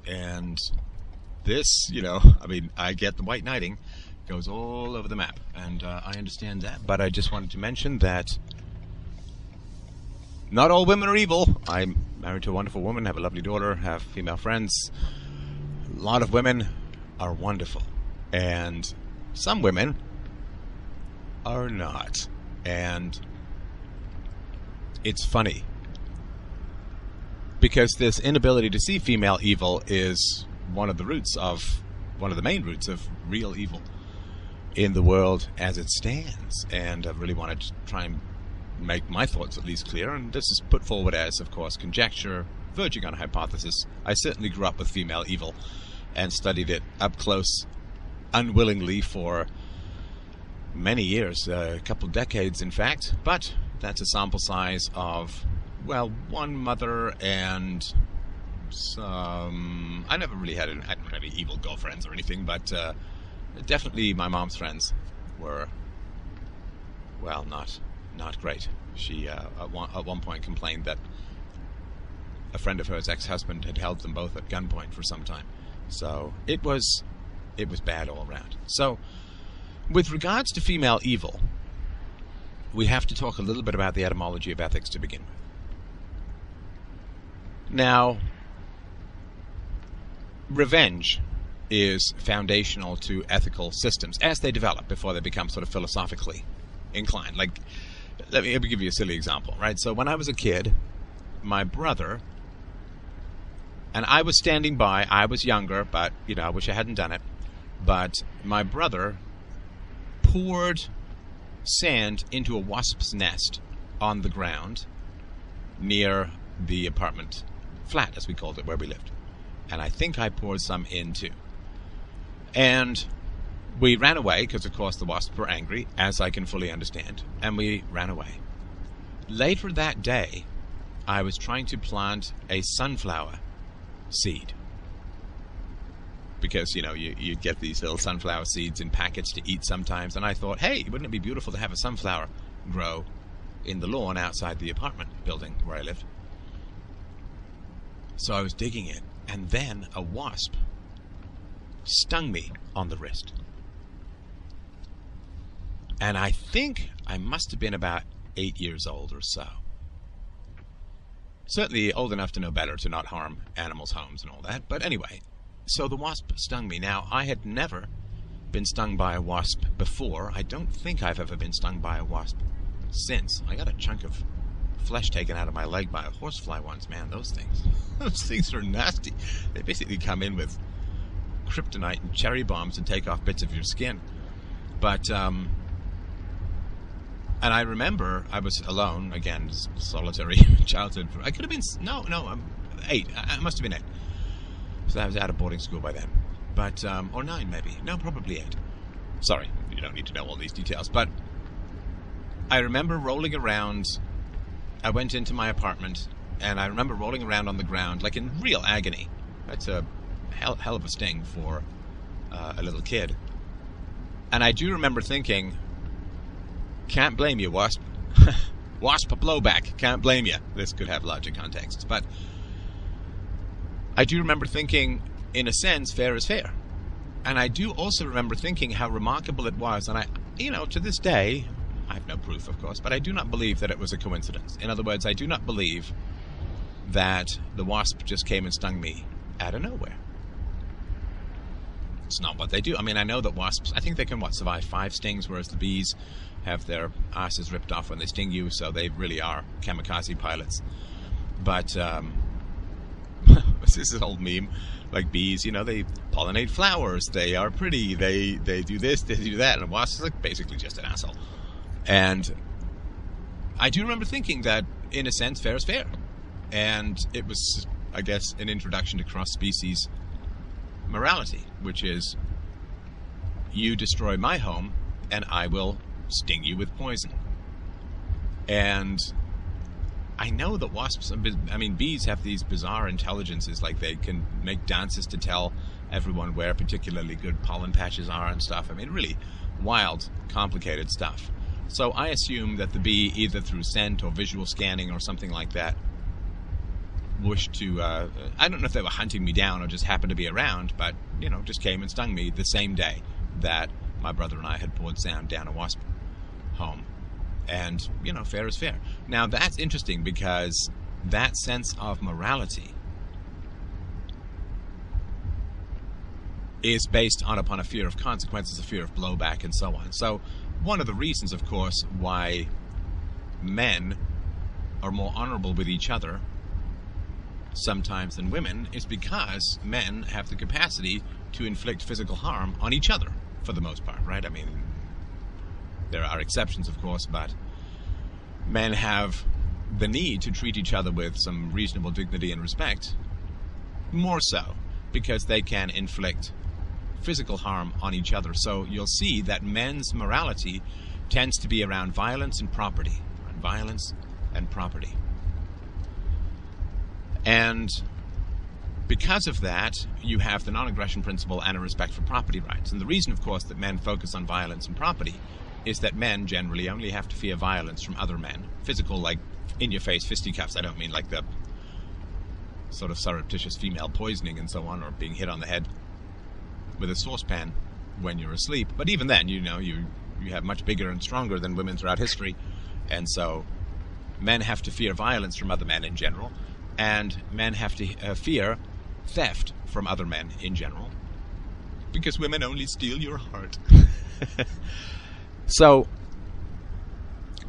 And this, I mean, I get the white knighting goes all over the map, and I understand that, but I just wanted to mention that not all women are evil. I'm married to a wonderful woman, have a lovely daughter, have female friends. A lot of women are wonderful, and some women are not. And it's funny, because this inability to see female evil is one of the main roots of real evil in the world as it stands. And I really wanted to try and make my thoughts at least clear, and this is put forward as, of course, conjecture, verging on hypothesis. I certainly grew up with female evil and studied it up close, unwillingly, for many years, a couple decades in fact, but that's a sample size of, well, one mother and some... I never really had any evil girlfriends or anything, but definitely my mom's friends were, well, not great. She at one point complained that a friend of hers ex-husband had held them both at gunpoint for some time. So it was bad all around. So with regards to female evil, we have to talk a little bit about the etymology of ethics to begin with. Now, revenge is foundational to ethical systems as they develop before they become sort of philosophically inclined. Like, let me give you a silly example, right? So when I was a kid, my brother, and I was standing by, I was younger, but, I wish I hadn't done it, but my brother poured sand into a wasp's nest on the ground near the apartment flat, as we called it, where we lived. And I think I poured some in too. And we ran away, because of course the wasps were angry, as I can fully understand, and we ran away. Later that day, I was trying to plant a sunflower seed. Because, you get these little sunflower seeds in packets to eat sometimes, and I thought, hey, wouldn't it be beautiful to have a sunflower grow in the lawn outside the apartment building where I lived? So I was digging it, and then a wasp stung me on the wrist. And I think I must have been about 8 years old or so. Certainly old enough to know better, to not harm animals' homes and all that. But anyway, so the wasp stung me. Now, I had never been stung by a wasp before. I don't think I've ever been stung by a wasp since. I got a chunk of flesh taken out of my leg by a horsefly once. Man, those things are nasty. They basically come in with kryptonite and cherry bombs and take off bits of your skin. But, and I remember I was alone, again, solitary childhood. I could have been, no, I'm 8. I must have been 8. So I was out of boarding school by then. But, or 9 maybe. No, probably 8. Sorry, you don't need to know all these details. But I remember rolling around. I went into my apartment, and I remember rolling around on the ground, like in real agony. That's a hell of a sting for a little kid. And I do remember thinking, can't blame you, wasp. Wasp blowback, can't blame you. This could have larger contexts. But I do remember thinking, in a sense, fair is fair. And I do also remember thinking how remarkable it was. And I, to this day, I have no proof, of course, but I do not believe that it was a coincidence. In other words, I do not believe that the wasp just came and stung me out of nowhere. It's not what they do. I mean, I know that wasps, I think they can, survive 5 stings, whereas the bees have their asses ripped off when they sting you, so they really are kamikaze pilots. But, this is an old meme, like bees, they pollinate flowers, they are pretty, they do this, they do that, and a wasp is like basically just an asshole. And I do remember thinking that, in a sense, fair is fair. And it was, I guess, an introduction to cross-species morality, which is, you destroy my home, and I will sting you with poison. And I know that wasps, bees have these bizarre intelligences, like they can make dances to tell everyone where particularly good pollen patches are and stuff. Really wild, complicated stuff. So I assume that the bee, either through scent or visual scanning or something like that, wished to, I don't know if they were hunting me down or just happened to be around, but, just came and stung me the same day that my brother and I had poured sound down a wasp home. And, fair is fair. Now, that's interesting because that sense of morality is based upon a fear of consequences, a fear of blowback, and so on. So, one of the reasons, of course, why men are more honorable with each other sometimes than women is because men have the capacity to inflict physical harm on each other, for the most part, right? I mean, there are exceptions, of course, but men have the need to treat each other with some reasonable dignity and respect, more so, because they can inflict physical harm on each other. So you'll see that men's morality tends to be around violence and property. Around violence and property. And because of that, you have the non-aggression principle and a respect for property rights. And the reason, of course, that men focus on violence and property is that men generally only have to fear violence from other men. Physical, like in-your-face fisticuffs. I don't mean like the sort of surreptitious female poisoning and so on, or being hit on the head with a saucepan when you're asleep. But even then, you have much bigger and stronger than women throughout history. And so men have to fear violence from other men in general. And men have to fear theft from other men in general, because women only steal your heart. So,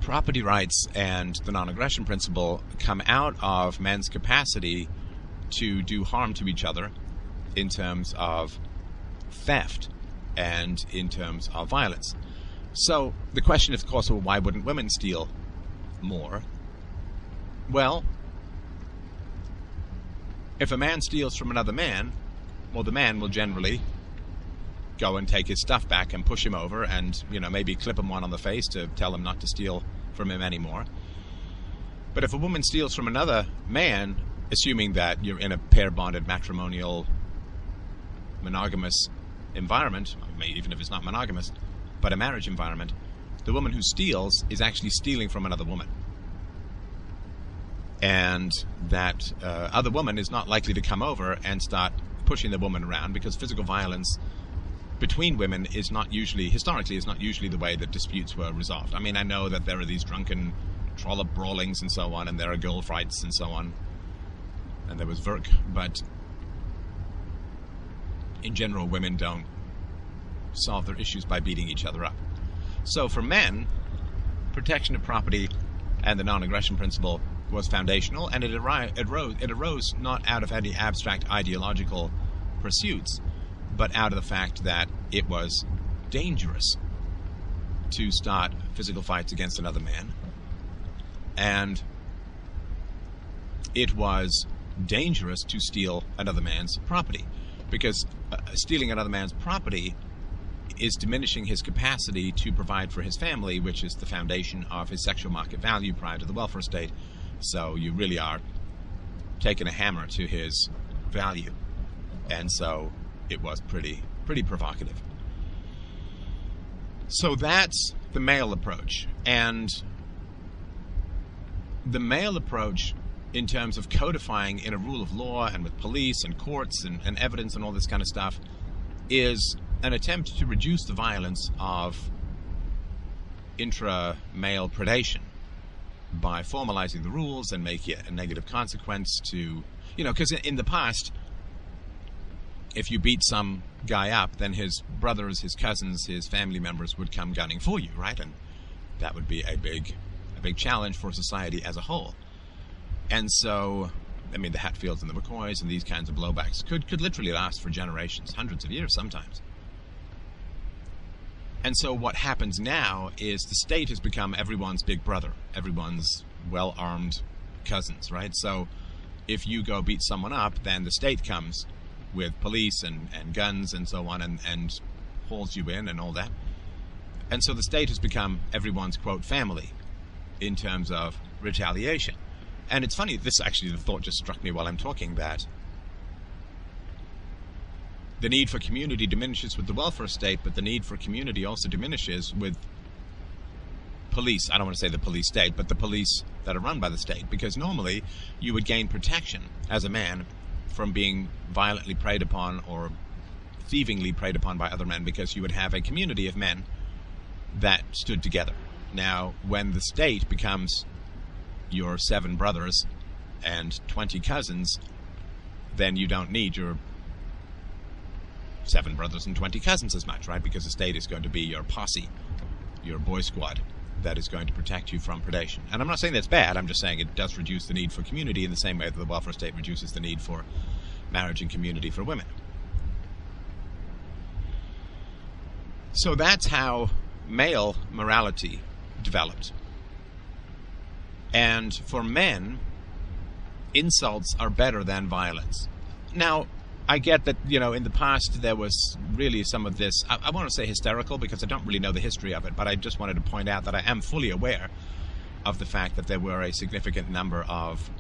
property rights and the non-aggression principle come out of men's capacity to do harm to each other in terms of theft and in terms of violence. So, the question is, of course, well, why wouldn't women steal more? Well, if a man steals from another man, well, the man will generally go and take his stuff back and push him over and, maybe clip him one on the face to tell him not to steal from him anymore. But if a woman steals from another man, assuming that you're in a pair-bonded, matrimonial, monogamous environment, even if it's not monogamous, but a marriage environment, the woman who steals is actually stealing from another woman. And that other woman is not likely to come over and start pushing the woman around, because physical violence between women is not usually, historically, is not usually the way that disputes were resolved. I mean, I know that there are these drunken trollop brawlings and so on, and there are girl fights and so on, and there was Verk, but in general, women don't solve their issues by beating each other up. So for men, protection of property and the non-aggression principle was foundational, and it arose not out of any abstract ideological pursuits, but out of the fact that it was dangerous to start physical fights against another man, and it was dangerous to steal another man's property, because stealing another man's property is diminishing his capacity to provide for his family, which is the foundation of his sexual market value prior to the welfare state. So you really are taking a hammer to his value. And so it was pretty provocative. So that's the male approach. And the male approach, in terms of codifying in a rule of law and with police and courts and evidence and all this kind of stuff, is an attempt to reduce the violence of intra-male predation by formalizing the rules and making it a negative consequence to, because in the past, if you beat some guy up, then his brothers, his cousins, his family members would come gunning for you, right? And that would be a big challenge for society as a whole. And so, I mean, the Hatfields and the McCoys and these kinds of blowbacks could literally last for generations, hundreds of years sometimes. And so what happens now is the state has become everyone's big brother, everyone's well-armed cousins, right? So if you go beat someone up, then the state comes with police and guns and so on and hauls you in and all that. And so the state has become everyone's, quote, family in terms of retaliation. And it's funny, the thought just struck me while I'm talking, that the need for community diminishes with the welfare state, but the need for community also diminishes with police, I don't want to say the police state, but the police that are run by the state, because normally you would gain protection as a man from being violently preyed upon or thievingly preyed upon by other men, because you would have a community of men that stood together. Now, when the state becomes your 7 brothers and 20 cousins, then you don't need your 7 brothers and 20 cousins as much, right? Because the state is going to be your posse, your boy squad, that is going to protect you from predation. And I'm not saying that's bad, I'm just saying it does reduce the need for community in the same way that the welfare state reduces the need for marriage and community for women. So that's how male morality developed. And for men, insults are better than violence. Now, I get that, in the past there was really some of this, I want to say hysterical because I don't really know the history of it, but I just wanted to point out that I am fully aware of the fact that there were a significant number of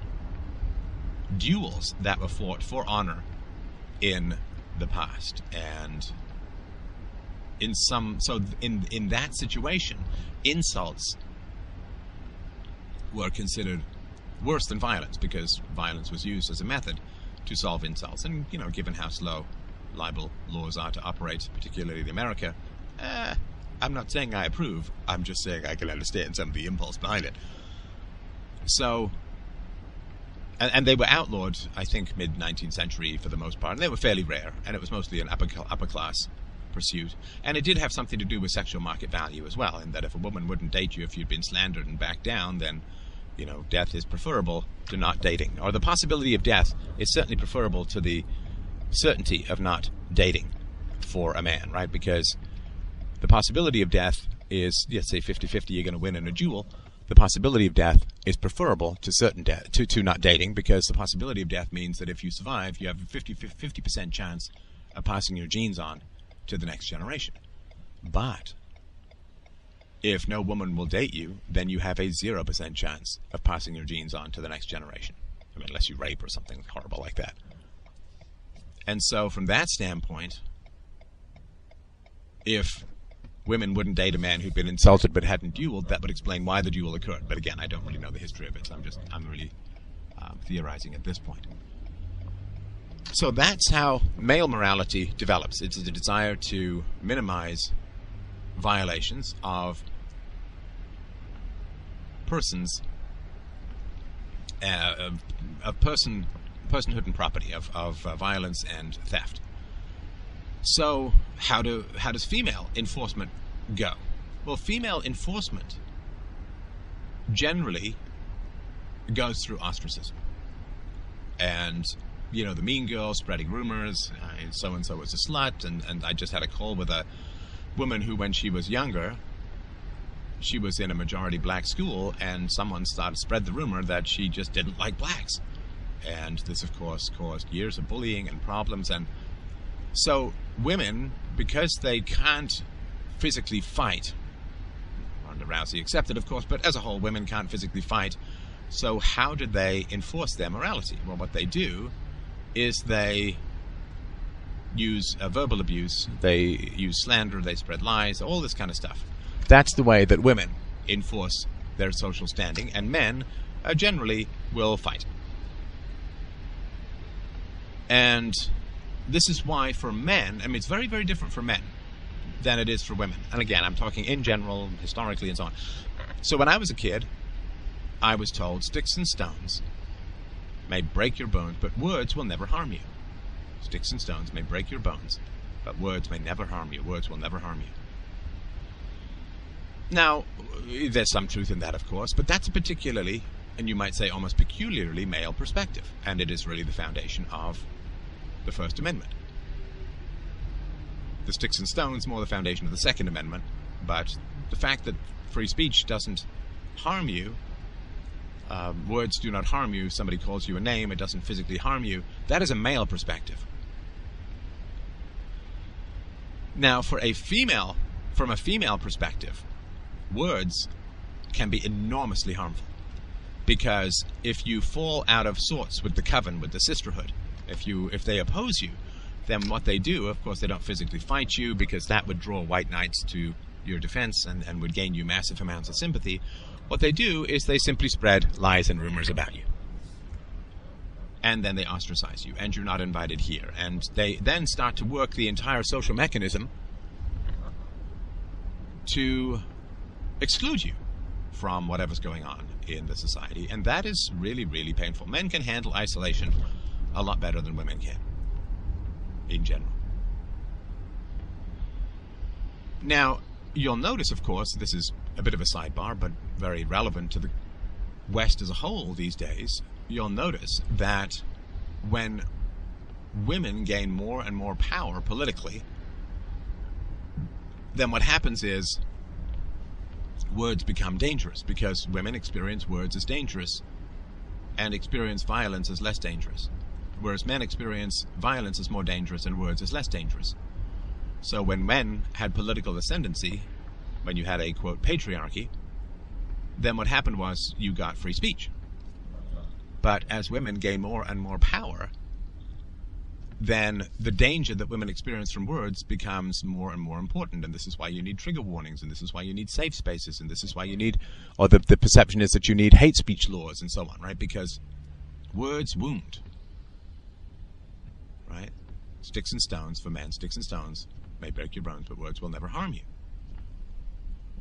duels that were fought for honor in the past. And in that situation, insults were considered worse than violence, because violence was used as a method to solve insults. And, given how slow libel laws are to operate, particularly in America, I'm not saying I approve, I'm just saying I can understand some of the impulse behind it. So, and they were outlawed, I think, mid-19th century for the most part, and they were fairly rare, and it was mostly an upper-class pursuit. And it did have something to do with sexual market value as well, in that if a woman wouldn't date you if you'd been slandered and backed down, then death is preferable to not dating. Or the possibility of death is certainly preferable to the certainty of not dating for a man, right? Because the possibility of death is, let's say 50-50, you're going to win in a duel. The possibility of death is preferable to certain death, to not dating, because the possibility of death means that if you survive, you have a 50% chance of passing your genes on to the next generation. But if no woman will date you, then you have a 0% chance of passing your genes on to the next generation. I mean, unless you rape or something horrible like that. And so from that standpoint, if women wouldn't date a man who'd been insulted but hadn't dueled, that would explain why the duel occurred. But again, I don't really know the history of it, so I'm really theorizing at this point. So that's how male morality develops. It's a desire to minimize violations of persons, of personhood and property, of violence and theft. So how does female enforcement go? Well, female enforcement generally goes through ostracism. And the mean girl spreading rumors, so-and-so was a slut, and I just had a call with a woman who, when she was younger, she was in a majority black school, and someone spread the rumor that she just didn't like blacks. And this, of course, caused years of bullying and problems. And so women, because they can't physically fight, Ronda Rousey accepted, of course, but as a whole, women can't physically fight. So how did they enforce their morality? Well, what they do is they use verbal abuse, they use slander, they spread lies, all this kind of stuff. That's the way that women enforce their social standing, and men generally will fight. And this is why for men, it's very, very different for men than it is for women. And again, I'm talking in general, historically, and so on. So when I was a kid, I was told, sticks and stones may break your bones, but words will never harm you. Sticks and stones may break your bones, but words may never harm you. Words will never harm you. Now, there's some truth in that, of course, but that's a particularly, and you might say almost peculiarly, male perspective, and it is really the foundation of the First Amendment. The sticks and stones more the foundation of the Second Amendment, but the fact that free speech doesn't harm you, words do not harm you, somebody calls you a name, it doesn't physically harm you, that is a male perspective. Now, from a female perspective, words can be enormously harmful, because if you fall out of sorts with the coven, with the sisterhood, if they oppose you, then what they do, of course, they don't physically fight you, because that would draw white knights to your defense and would gain you massive amounts of sympathy, what they do is they simply spread lies and rumors about you. And then they ostracize you, and you're not invited here. And they then start to work the entire social mechanism to exclude you from whatever's going on in the society. And that is really, really painful. Men can handle isolation a lot better than women can, in general. Now, you'll notice, of course, this is a bit of a sidebar, but very relevant to the West as a whole these days. You'll notice that when women gain more and more power politically, then what happens is words become dangerous, because women experience words as dangerous and experience violence as less dangerous, whereas men experience violence as more dangerous and words as less dangerous. So when men had political ascendancy, when you had a, quote, patriarchy, then what happened was you got free speech. But as women gain more and more power, then the danger that women experience from words becomes more and more important. And this is why you need trigger warnings, and this is why you need safe spaces, and this is why you need, or the perception is that you need hate speech laws and so on, right? Because words wound, right? Sticks and stones for men, sticks and stones may break your bones, but words will never harm you.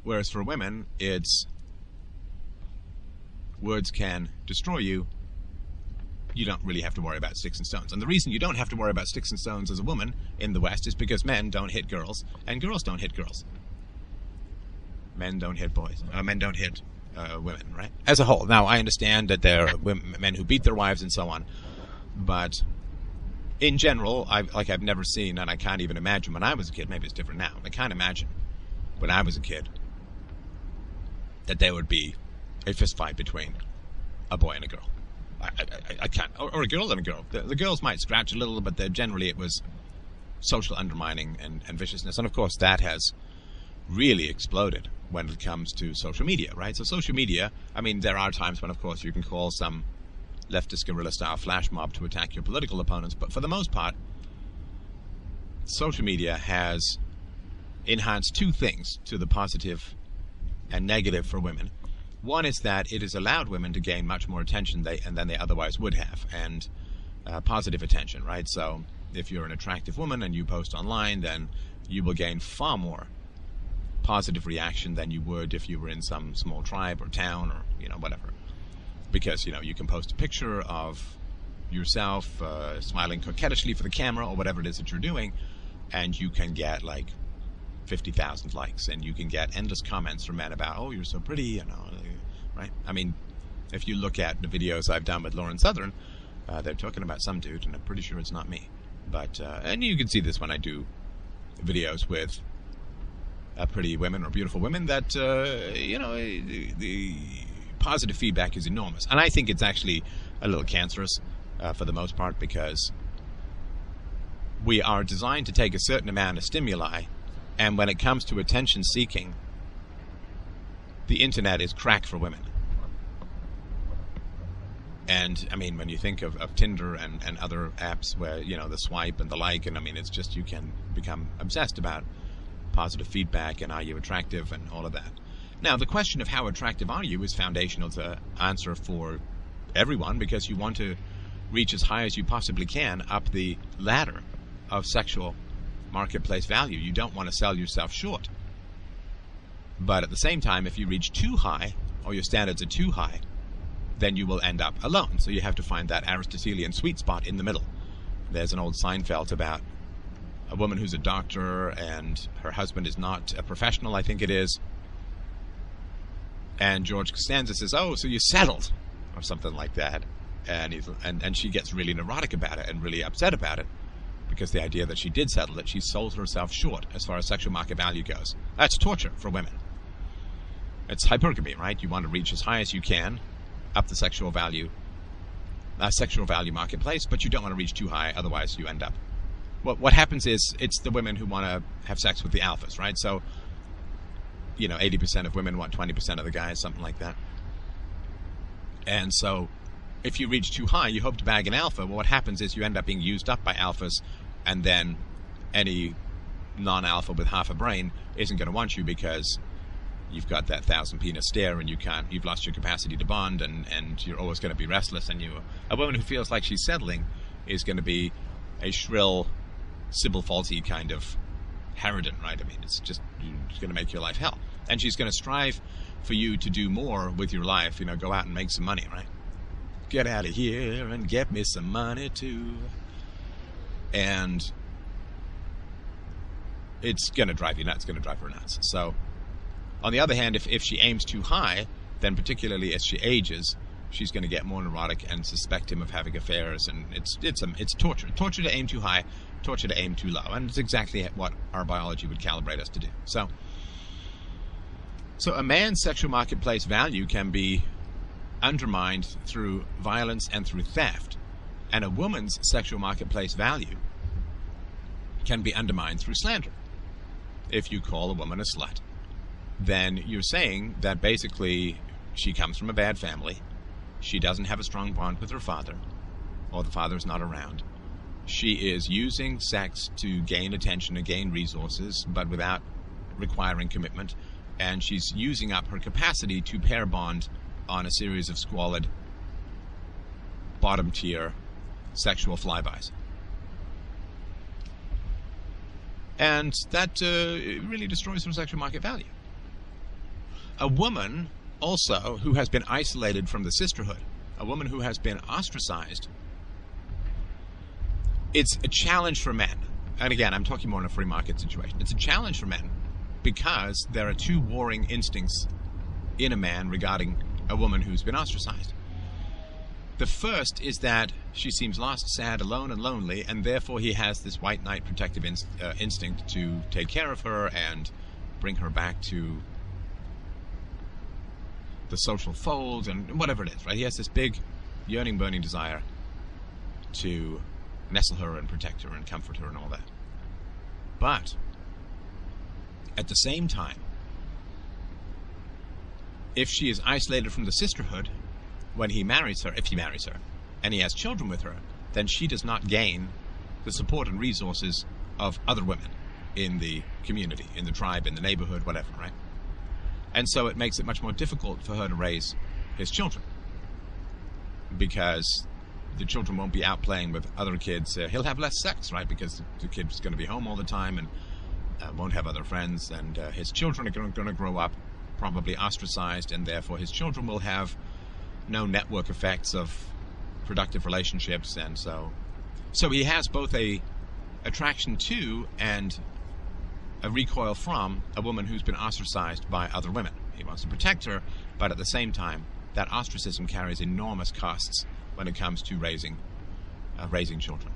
Whereas for women, it's words can destroy you. You don't really have to worry about sticks and stones. And the reason you don't have to worry about sticks and stones as a woman in the West is because men don't hit girls, and girls don't hit girls. Men don't hit boys. Men don't hit women, right? As a whole. Now, I understand that there are men who beat their wives and so on, but in general, I've never seen, and I can't even imagine when I was a kid, maybe it's different now, I can't imagine when I was a kid that there would be a fist fight between a boy and a girl. I can't. Or a girl and a girl. The girls might scratch a little, but generally it was social undermining and viciousness. And of course that has really exploded when it comes to social media, right? So social media, I mean, there are times when, of course, you can call some leftist guerrilla-style flash mob to attack your political opponents, but for the most part, social media has enhanced two things to the positive and negative for women. One is that it has allowed women to gain much more attention than they otherwise would have, and positive attention, right? So if you're an attractive woman and you post online, then you will gain far more positive reaction than you would if you were in some small tribe or town or, whatever. Because, you can post a picture of yourself smiling coquettishly for the camera or whatever it is that you're doing, and you can get, 50,000 likes, and you can get endless comments from men about, oh, you're so pretty, right? I mean, if you look at the videos I've done with Lauren Southern, they're talking about some dude, and I'm pretty sure it's not me. But, and you can see this when I do videos with pretty women or beautiful women, that, the positive feedback is enormous. And I think it's actually a little cancerous for the most part, because we are designed to take a certain amount of stimuli, and when it comes to attention seeking, the internet is crack for women. And I mean, when you think of Tinder and other apps where, the swipe and the like, and I mean, it's just, you can become obsessed about positive feedback and are you attractive and all of that. Now, the question of how attractive are you is foundational to answer for everyone, because you want to reach as high as you possibly can up the ladder of sexual marketplace value. You don't want to sell yourself short. But at the same time, if you reach too high, or your standards are too high, then you will end up alone. So you have to find that Aristotelian sweet spot in the middle. There's an old Seinfeld about a woman who's a doctor and her husband is not a professional, I think it is. And George Costanza says, oh, so you settled, or something like that. And she gets really neurotic about it and really upset about it, because the idea that she did settle, that she sold herself short as far as sexual market value goes. That's torture for women. It's hypergamy, right? You want to reach as high as you can up the sexual value marketplace, but you don't want to reach too high, otherwise you end up. What happens is, it's the women who want to have sex with the alphas, right? So, 80% of women want 20% of the guys, something like that. And so, if you reach too high, you hope to bag an alpha. Well, what happens is you end up being used up by alphas, and then any non-alpha with half a brain isn't going to want you because you've got that 1,000-penis stare and you've lost your capacity to bond, and you're always going to be restless. And a woman who feels like she's settling is going to be a shrill, Sybil Fawlty kind of harridan, right? I mean, it's going to make your life hell. And she's going to strive for you to do more with your life, go out and make some money, right? Get out of here and get me some money too. And it's going to drive you nuts. It's going to drive her nuts. So, on the other hand, if she aims too high, then particularly as she ages, she's going to get more neurotic and suspect him of having affairs, and it's torture. Torture to aim too high, torture to aim too low, and it's exactly what our biology would calibrate us to do. So a man's sexual marketplace value can be undermined through violence and through theft, and a woman's sexual marketplace value can be undermined through slander. If you call a woman a slut, then you're saying that basically she comes from a bad family, she doesn't have a strong bond with her father, or the father's not around. She is using sex to gain attention and gain resources, but without requiring commitment, and she's using up her capacity to pair bond on a series of squalid, bottom-tier sexual flybys. And that really destroys her sexual market value. A woman also who has been isolated from the sisterhood, a woman who has been ostracized, it's a challenge for men. And again, I'm talking more in a free market situation. It's a challenge for men because there are two warring instincts in a man regarding a woman who's been ostracized. The first is that she seems lost, sad, alone, and lonely, and therefore he has this white knight protective instinct to take care of her and bring her back to the social fold and whatever it is, right? He has this big, yearning, burning desire to nestle her and protect her and comfort her and all that. But at the same time, if she is isolated from the sisterhood when he marries her, if he marries her, and he has children with her, then she does not gain the support and resources of other women in the community, in the tribe, in the neighborhood, whatever, right? And so it makes it much more difficult for her to raise his children, because the children won't be out playing with other kids. He'll have less sex, right? Because the kid's going to be home all the time and won't have other friends, and his children are going to grow up probably ostracized, and therefore his children will have no network effects of productive relationships. And so he has both a attraction to and a recoil from a woman who's been ostracized by other women. He wants to protect her, but at the same time, that ostracism carries enormous costs when it comes to raising children.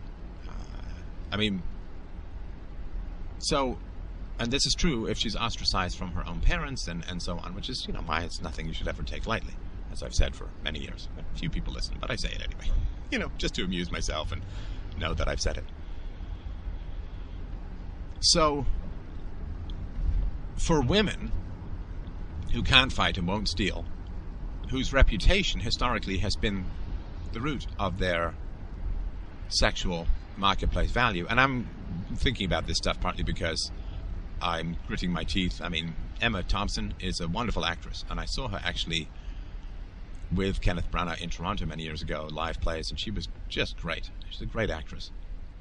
And this is true if she's ostracized from her own parents and so on, which is, it's nothing you should ever take lightly, as I've said for many years. A few people listen, but I say it anyway, just to amuse myself and know that I've said it. So, for women who can't fight and won't steal, whose reputation historically has been the root of their sexual marketplace value, and I'm thinking about this stuff partly because I'm gritting my teeth. Emma Thompson is a wonderful actress, and I saw her actually with Kenneth Branagh in Toronto many years ago, live plays, and she was just great. She's a great actress.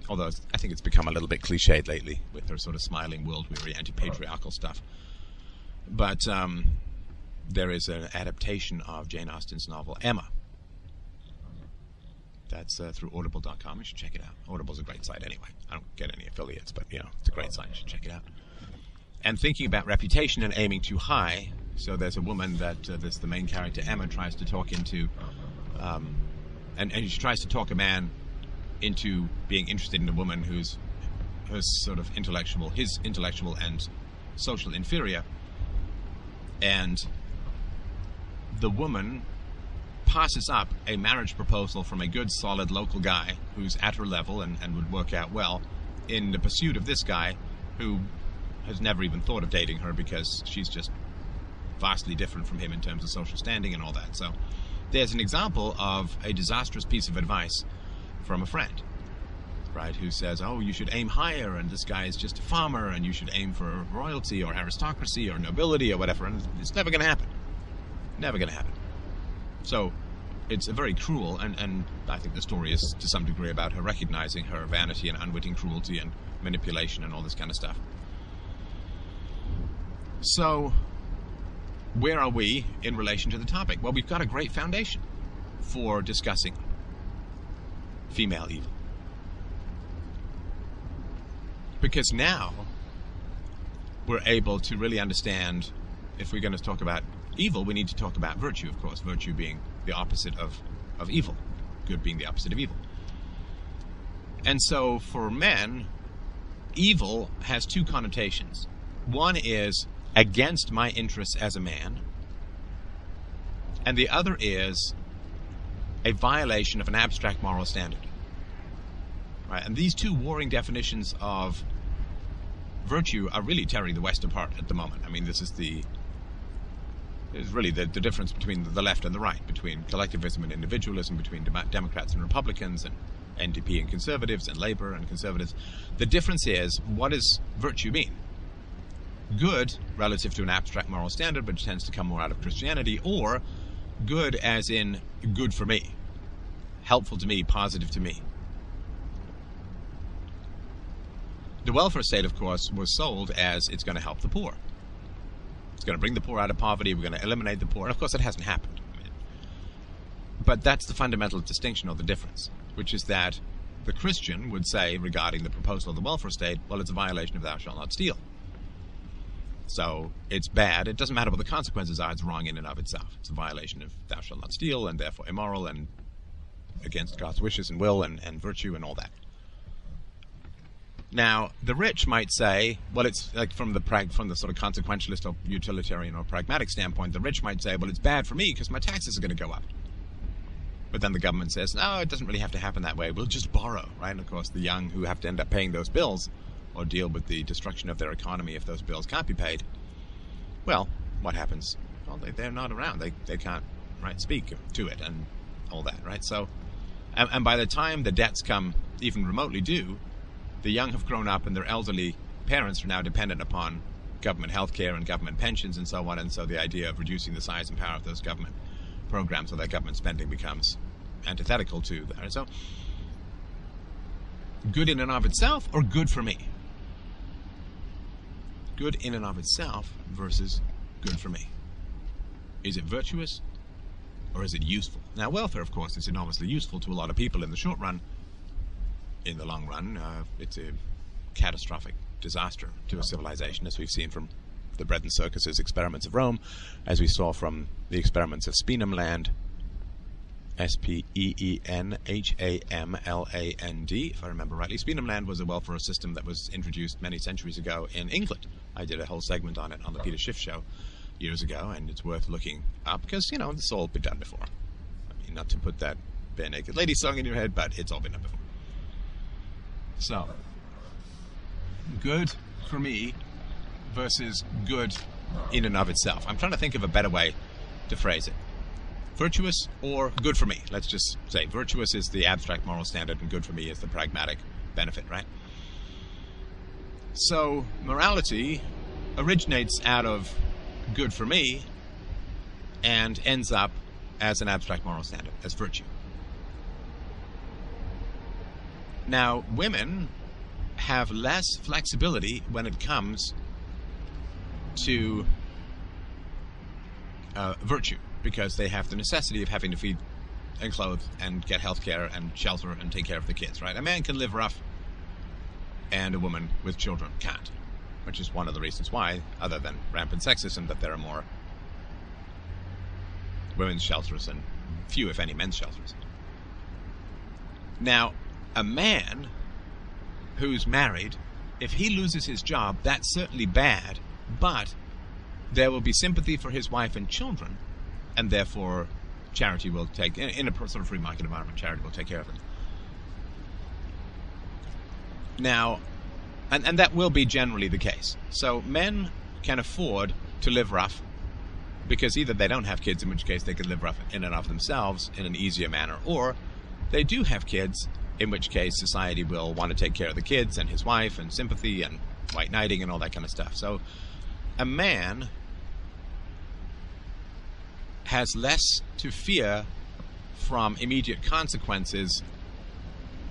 Although I think it's become a little bit cliched lately with her sort of smiling, world-weary, anti-patriarchal stuff. But there is an adaptation of Jane Austen's novel, Emma. That's through Audible.com. You should check it out. Audible's a great site anyway. I don't get any affiliates, but, it's a great site. You should check it out. And thinking about reputation and aiming too high, so there's a woman that the main character, Emma, tries to talk into, and she tries to talk a man into being interested in a woman who's sort of his intellectual and social inferior. And the woman passes up a marriage proposal from a good, solid local guy who's at her level and would work out well in the pursuit of this guy who has never even thought of dating her because she's just vastly different from him in terms of social standing and all that. So there's an example of a disastrous piece of advice from a friend. right, who says, oh, you should aim higher, and this guy is just a farmer, and you should aim for royalty or aristocracy or nobility or whatever, and it's never going to happen. Never going to happen. So it's a very cruel, and I think the story is to some degree about her recognizing her vanity and unwitting cruelty and manipulation and all this kind of stuff. So where are we in relation to the topic? Well, we've got a great foundation for discussing female evil. Because now we're able to really understand, if we're going to talk about evil, we need to talk about virtue, of course, virtue being the opposite of evil, good being the opposite of evil. And so for men, evil has two connotations. One is against my interests as a man, and the other is a violation of an abstract moral standard. Right? And these two warring definitions of virtue are really tearing the West apart at the moment. I mean, this is really the difference between the left and the right, between collectivism and individualism, between Democrats and Republicans, and NDP and conservatives, and Labour and conservatives. The difference is, what does virtue mean? Good relative to an abstract moral standard, which tends to come more out of Christianity, or good as in good for me, helpful to me, positive to me. The welfare state, of course, was sold as it's going to help the poor. It's going to bring the poor out of poverty. We're going to eliminate the poor. And, of course, it hasn't happened. But that's the fundamental distinction or the difference, which is that the Christian would say regarding the proposal of the welfare state, well, it's a violation of thou shalt not steal. So it's bad. It doesn't matter what the consequences are. It's wrong in and of itself. It's a violation of thou shalt not steal, and therefore immoral and against God's wishes and will and virtue and all that. Now, the rich might say, well, it's like from the sort of consequentialist or utilitarian or pragmatic standpoint, the rich might say, well, it's bad for me because my taxes are going to go up. But then the government says, no, it doesn't really have to happen that way. We'll just borrow, right? And, of course, the young who have to end up paying those bills or deal with the destruction of their economy if those bills can't be paid, well, what happens? Well, they're not around. They can't, right, speak to it and all that, right? So, and by the time the debts come even remotely due, the young have grown up and their elderly parents are now dependent upon government health care and government pensions and so on, and so the idea of reducing the size and power of those government programs or that government spending becomes antithetical to that. And so, good in and of itself or good for me? Good in and of itself versus good for me. Is it virtuous or is it useful? Now, welfare, of course, is enormously useful to a lot of people in the short run. In the long run, it's a catastrophic disaster to a civilization, as we've seen from the bread and circuses experiments of Rome, as we saw from the experiments of Speenhamland, Speenhamland, if I remember rightly. Speenhamland was a welfare system that was introduced many centuries ago in England. I did a whole segment on it on the Peter Schiff show years ago, and it's worth looking up because, you know, it's all been done before. I mean, not to put that Bare Naked Lady song in your head, but it's all been done before. So, good for me versus good in and of itself. I'm trying to think of a better way to phrase it. Virtuous or good for me? Let's just say virtuous is the abstract moral standard and good for me is the pragmatic benefit, right? So, morality originates out of good for me and ends up as an abstract moral standard, as virtue. Now, women have less flexibility when it comes to virtue, because they have the necessity of having to feed and clothe and get health care and shelter and take care of the kids, right? A man can live rough and a woman with children can't, which is one of the reasons why, other than rampant sexism, that there are more women's shelters and few, if any, men's shelters. Now, a man who's married, if he loses his job, that's certainly bad, but there will be sympathy for his wife and children, and therefore charity will take, in a sort of free market environment, charity will take care of them. Now, and that will be generally the case. So men can afford to live rough because either they don't have kids, in which case they can live rough in and of themselves in an easier manner, or they do have kids in which case society will want to take care of the kids and his wife and sympathy and white knighting and all that kind of stuff. So a man has less to fear from immediate consequences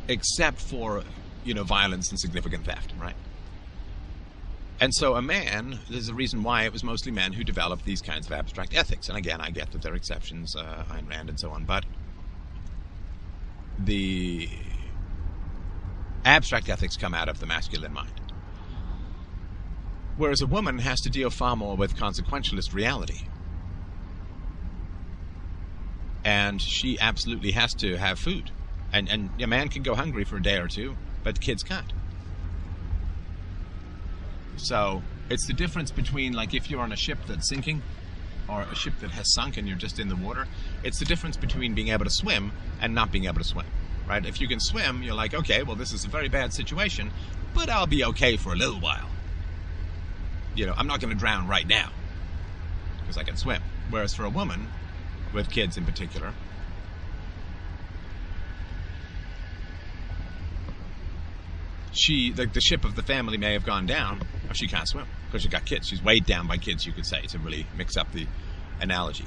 except for, violence and significant theft, right? And so a man, there's a reason why it was mostly men who developed these kinds of abstract ethics. And again, I get that there are exceptions, Ayn Rand and so on, but the abstract ethics come out of the masculine mind. Whereas a woman has to deal far more with consequentialist reality. And she absolutely has to have food. And a man can go hungry for a day or two, but kids can't. So it's the difference between, like, if you're on a ship that's sinking or a ship that has sunk and you're just in the water, it's the difference between being able to swim and not being able to swim, right? If you can swim, you're like, okay, well, this is a very bad situation, but I'll be okay for a little while. I'm not going to drown right now because I can swim. Whereas for a woman, with kids in particular, the ship of the family may have gone down, or she can't swim because she's got kids. She's weighed down by kids, you could say, to really mix up the analogy.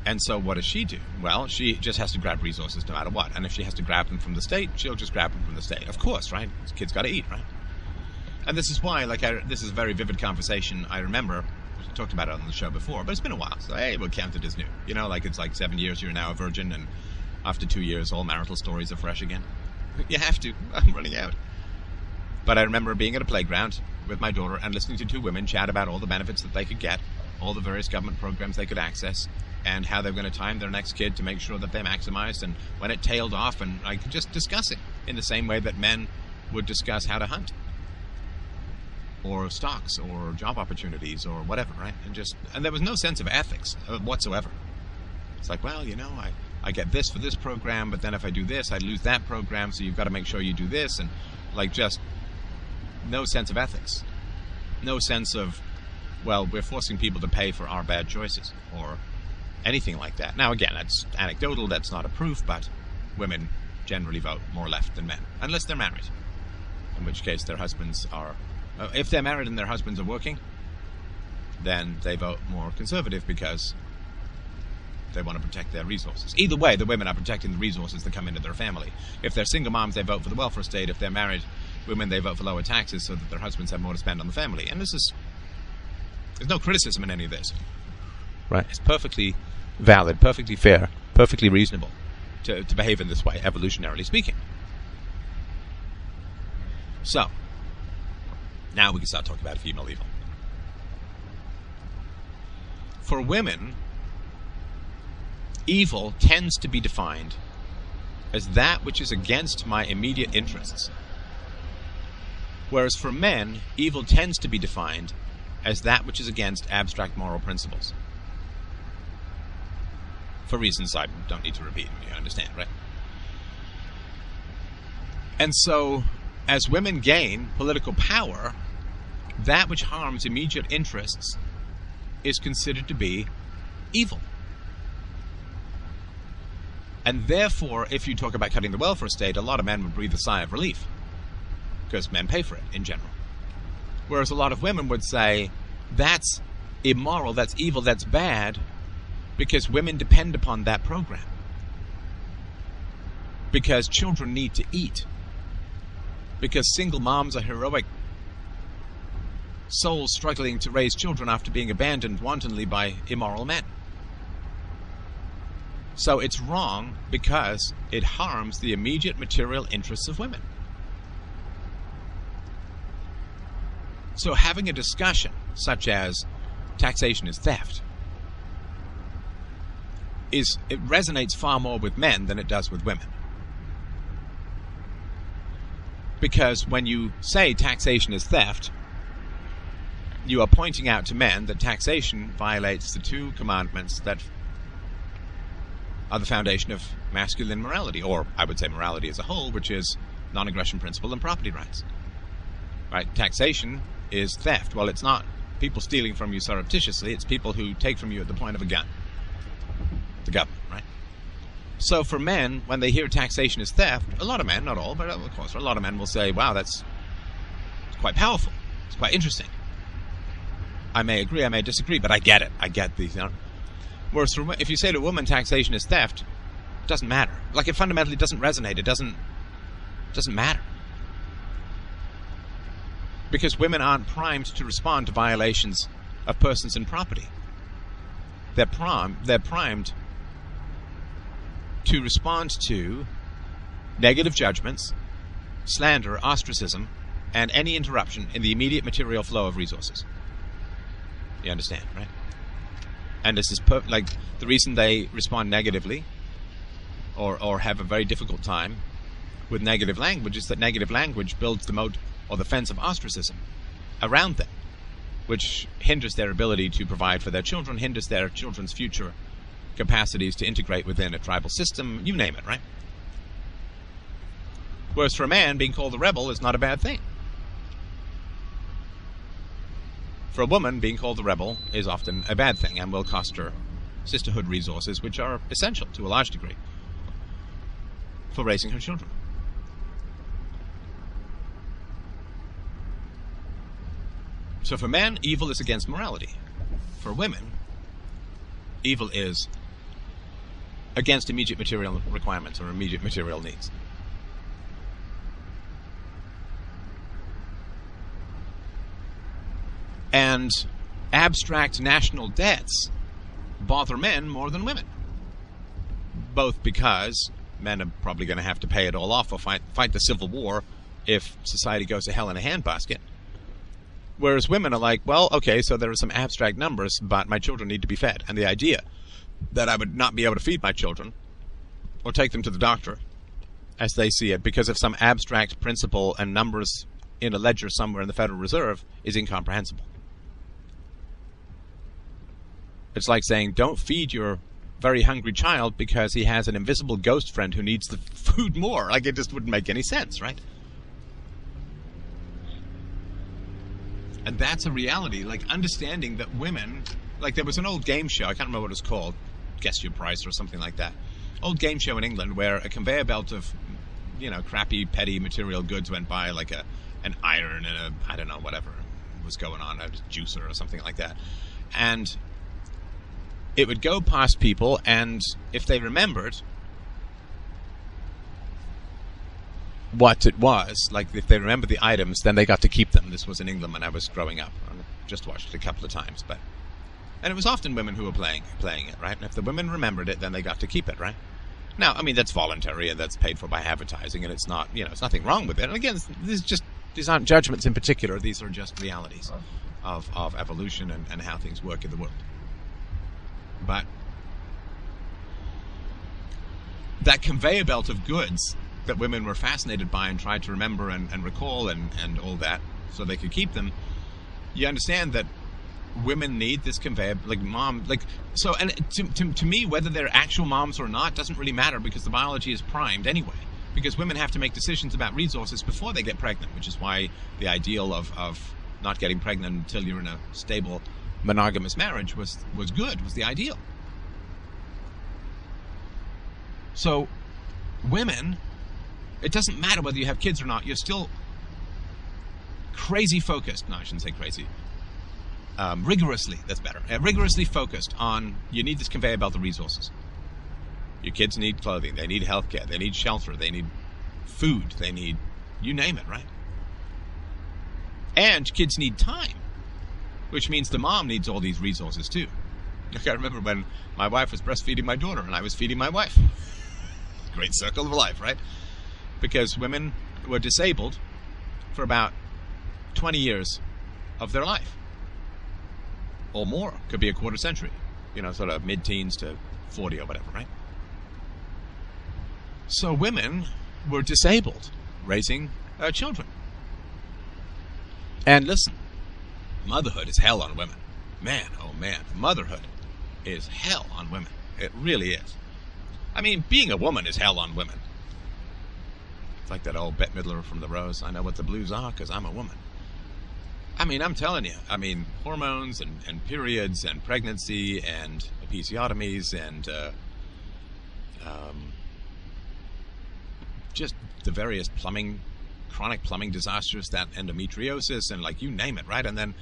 And so what does she do? Well, she just has to grab resources no matter what. And if she has to grab them from the state, she'll just grab them from the state. Of course, right? Kids got to eat, right? And this is why, this is a very vivid conversation. I remember, I talked about it on the show before, but it's been a while. So, hey, we'll count it as new. It's like 7 years, you're now a virgin, and after 2 years, all marital stories are fresh again. You have to. I'm running out. But I remember being at a playground with my daughter and listening to two women chat about all the benefits that they could get, all the various government programs they could access, and how they were going to time their next kid to make sure that they maximized, and when it tailed off, and I could just discuss it in the same way that men would discuss how to hunt, or stocks, or job opportunities, or whatever, right? And there was no sense of ethics whatsoever. It's like, well, I get this for this program, but then if I do this, I lose that program, so you've got to make sure you do this, and just no sense of ethics. No sense of, well, we're forcing people to pay for our bad choices, or anything like that. Now, again, that's anecdotal, that's not a proof, but women generally vote more left than men, unless they're married, in which case their husbands are... if they're married and their husbands are working, then they vote more conservative because they want to protect their resources. Either way, the women are protecting the resources that come into their family. If they're single moms, they vote for the welfare state. If they're married women, they vote for lower taxes so that their husbands have more to spend on the family. And there's no criticism in any of this. Right? It's perfectly valid, perfectly fair, perfectly reasonable to behave in this way, evolutionarily speaking. So, now we can start talking about female evil. For women, evil tends to be defined as that which is against my immediate interests. Whereas for men, evil tends to be defined as that which is against abstract moral principles. For reasons I don't need to repeat, you understand, right? And so, as women gain political power, that which harms immediate interests is considered to be evil. And therefore, if you talk about cutting the welfare state, a lot of men would breathe a sigh of relief, because men pay for it in general. Whereas a lot of women would say, that's immoral, that's evil, that's bad, because women depend upon that program. Because children need to eat. Because single moms are heroic souls struggling to raise children after being abandoned wantonly by immoral men. So it's wrong because it harms the immediate material interests of women. So having a discussion such as taxation is theft, it resonates far more with men than it does with women. Because when you say taxation is theft, you are pointing out to men that taxation violates the two commandments that are the foundation of masculine morality, or I would say morality as a whole, which is non-aggression principle and property rights. Right? Taxation is theft. Well, it's not people stealing from you surreptitiously, it's people who take from you at the point of a gun. The government, right? So for men, when they hear taxation is theft, a lot of men, not all, but of course, a lot of men will say, wow, it's quite powerful. It's quite interesting. I may agree, I may disagree, but I get it. I get these. Whereas if you say to a woman taxation is theft, it doesn't matter. Like, it fundamentally doesn't resonate. It doesn't matter. Because women aren't primed to respond to violations of persons and property. They're primed to respond to negative judgments, slander, ostracism, and any interruption in the immediate material flow of resources. You understand, right? And this is like the reason they respond negatively or have a very difficult time with negative language is that negative language builds the moat or the fence of ostracism around them, which hinders their ability to provide for their children, hinders their children's future capacities to integrate within a tribal system, you name it, right? Whereas for a man, being called a rebel is not a bad thing. For a woman, being called a rebel is often a bad thing and will cost her sisterhood resources, which are essential to a large degree for raising her children. So for men, evil is against morality. For women, evil is against immediate material requirements or immediate material needs. And abstract national debts bother men more than women. Both because men are probably going to have to pay it all off or fight the Civil War if society goes to hell in a handbasket. Whereas women are like, well, okay, so there are some abstract numbers, but my children need to be fed. And the idea that I would not be able to feed my children or take them to the doctor as they see it because of some abstract principle and numbers in a ledger somewhere in the Federal Reserve is incomprehensible. It's like saying, don't feed your very hungry child because he has an invisible ghost friend who needs the food more. Like, it just wouldn't make any sense, right? And that's a reality. Like, understanding that women... Like, there was an old game show, I can't remember what it was called, Guess Your Price or something like that. Old game show in England where a conveyor belt of, crappy, petty material goods went by, like an iron and I don't know, whatever was going on, a juicer or something like that. And it would go past people, and if they remembered what it was, like if they remembered the items, then they got to keep them. This was in England when I was growing up. I just watched it a couple of times, and it was often women who were playing it, right? And if the women remembered it, then they got to keep it, right? Now, I mean, that's voluntary and that's paid for by advertising, and it's not, there's nothing wrong with it. And again, these aren't judgments in particular; these are just realities of evolution and how things work in the world. But that conveyor belt of goods that women were fascinated by and tried to remember and recall and all that so they could keep them, you understand that women need this conveyor, to me, whether they're actual moms or not doesn't really matter because the biology is primed anyway. Because women have to make decisions about resources before they get pregnant, which is why the ideal of not getting pregnant until you're in a stable monogamous marriage was the ideal. So women, it doesn't matter whether you have kids or not, you're still crazy focused. No, I shouldn't say crazy. Rigorously, that's better. Rigorously focused on, you need this conveyor belt of resources. Your kids need clothing, they need healthcare, they need shelter, they need food, they need, you name it, right? And kids need time, which means the mom needs all these resources too. I remember when my wife was breastfeeding my daughter and I was feeding my wife. Great circle of life, right? Because women were disabled for about 20 years of their life. Or more. Could be a quarter century. Sort of mid-teens to 40 or whatever, right? So women were disabled raising children. And listen, motherhood is hell on women. Man, oh man, motherhood is hell on women. It really is. I mean, being a woman is hell on women. It's like that old Bette Midler from The Rose. I know what the blues are because I'm a woman. I mean, I'm telling you. I mean, hormones and periods and pregnancy and episiotomies and just the various chronic plumbing disasters, that endometriosis, and like you name it, right? And then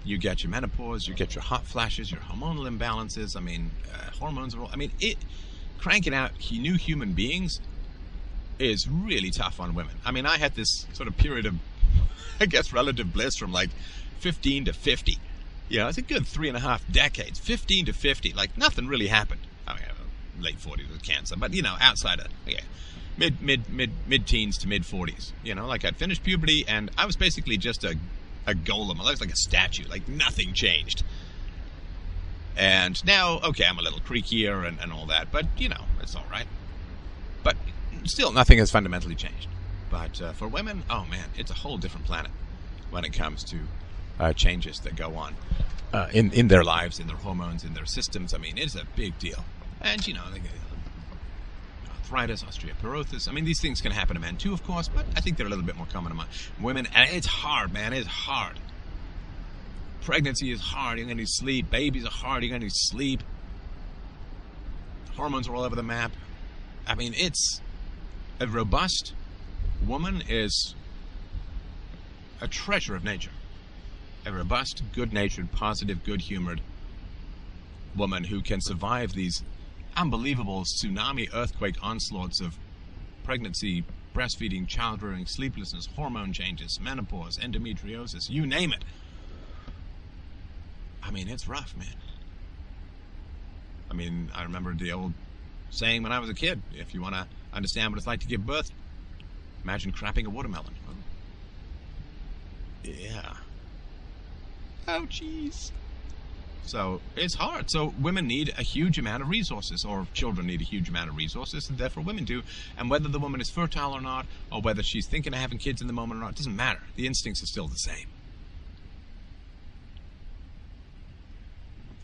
you get your menopause, you get your hot flashes, your hormonal imbalances. I mean, hormones are all... I mean, cranking out new human beings is really tough on women. I mean, I had this sort of period of, I guess, relative bliss from like 15 to 50. You know, it's a good 3.5 decades. 15 to 50, like nothing really happened. I mean, late 40s with cancer, but you know, outside of mid-teens to mid-40s. You know, like I'd finished puberty and I was basically just a golem. I was like a statue. Like nothing changed. And now, okay, I'm a little creakier and all that, but you know, it's all right. But still, nothing has fundamentally changed. But for women, oh man, it's a whole different planet when it comes to changes that go on in their lives, in their hormones, in their systems. I mean, it's a big deal. And, you know, arthritis, osteoporosis. I mean, these things can happen to men too, of course, but I think they're a little bit more common among women. And it's hard, man. It's hard. Pregnancy is hard. You're going to need sleep. Babies are hard. You're going to need sleep. Hormones are all over the map. I mean, it's... A robust woman is a treasure of nature. A robust, good-natured, positive, good-humored woman who can survive these unbelievable tsunami, earthquake onslaughts of pregnancy, breastfeeding, childbearing, sleeplessness, hormone changes, menopause, endometriosis, you name it. I mean, it's rough, man. I mean, I remember the old saying when I was a kid, if you want to understand what it's like to give birth, imagine crapping a watermelon. Well, yeah. Oh, jeez. So it's hard. So women need a huge amount of resources, or children need a huge amount of resources, and therefore women do. And whether the woman is fertile or not, or whether she's thinking of having kids in the moment or not, doesn't matter. The instincts are still the same.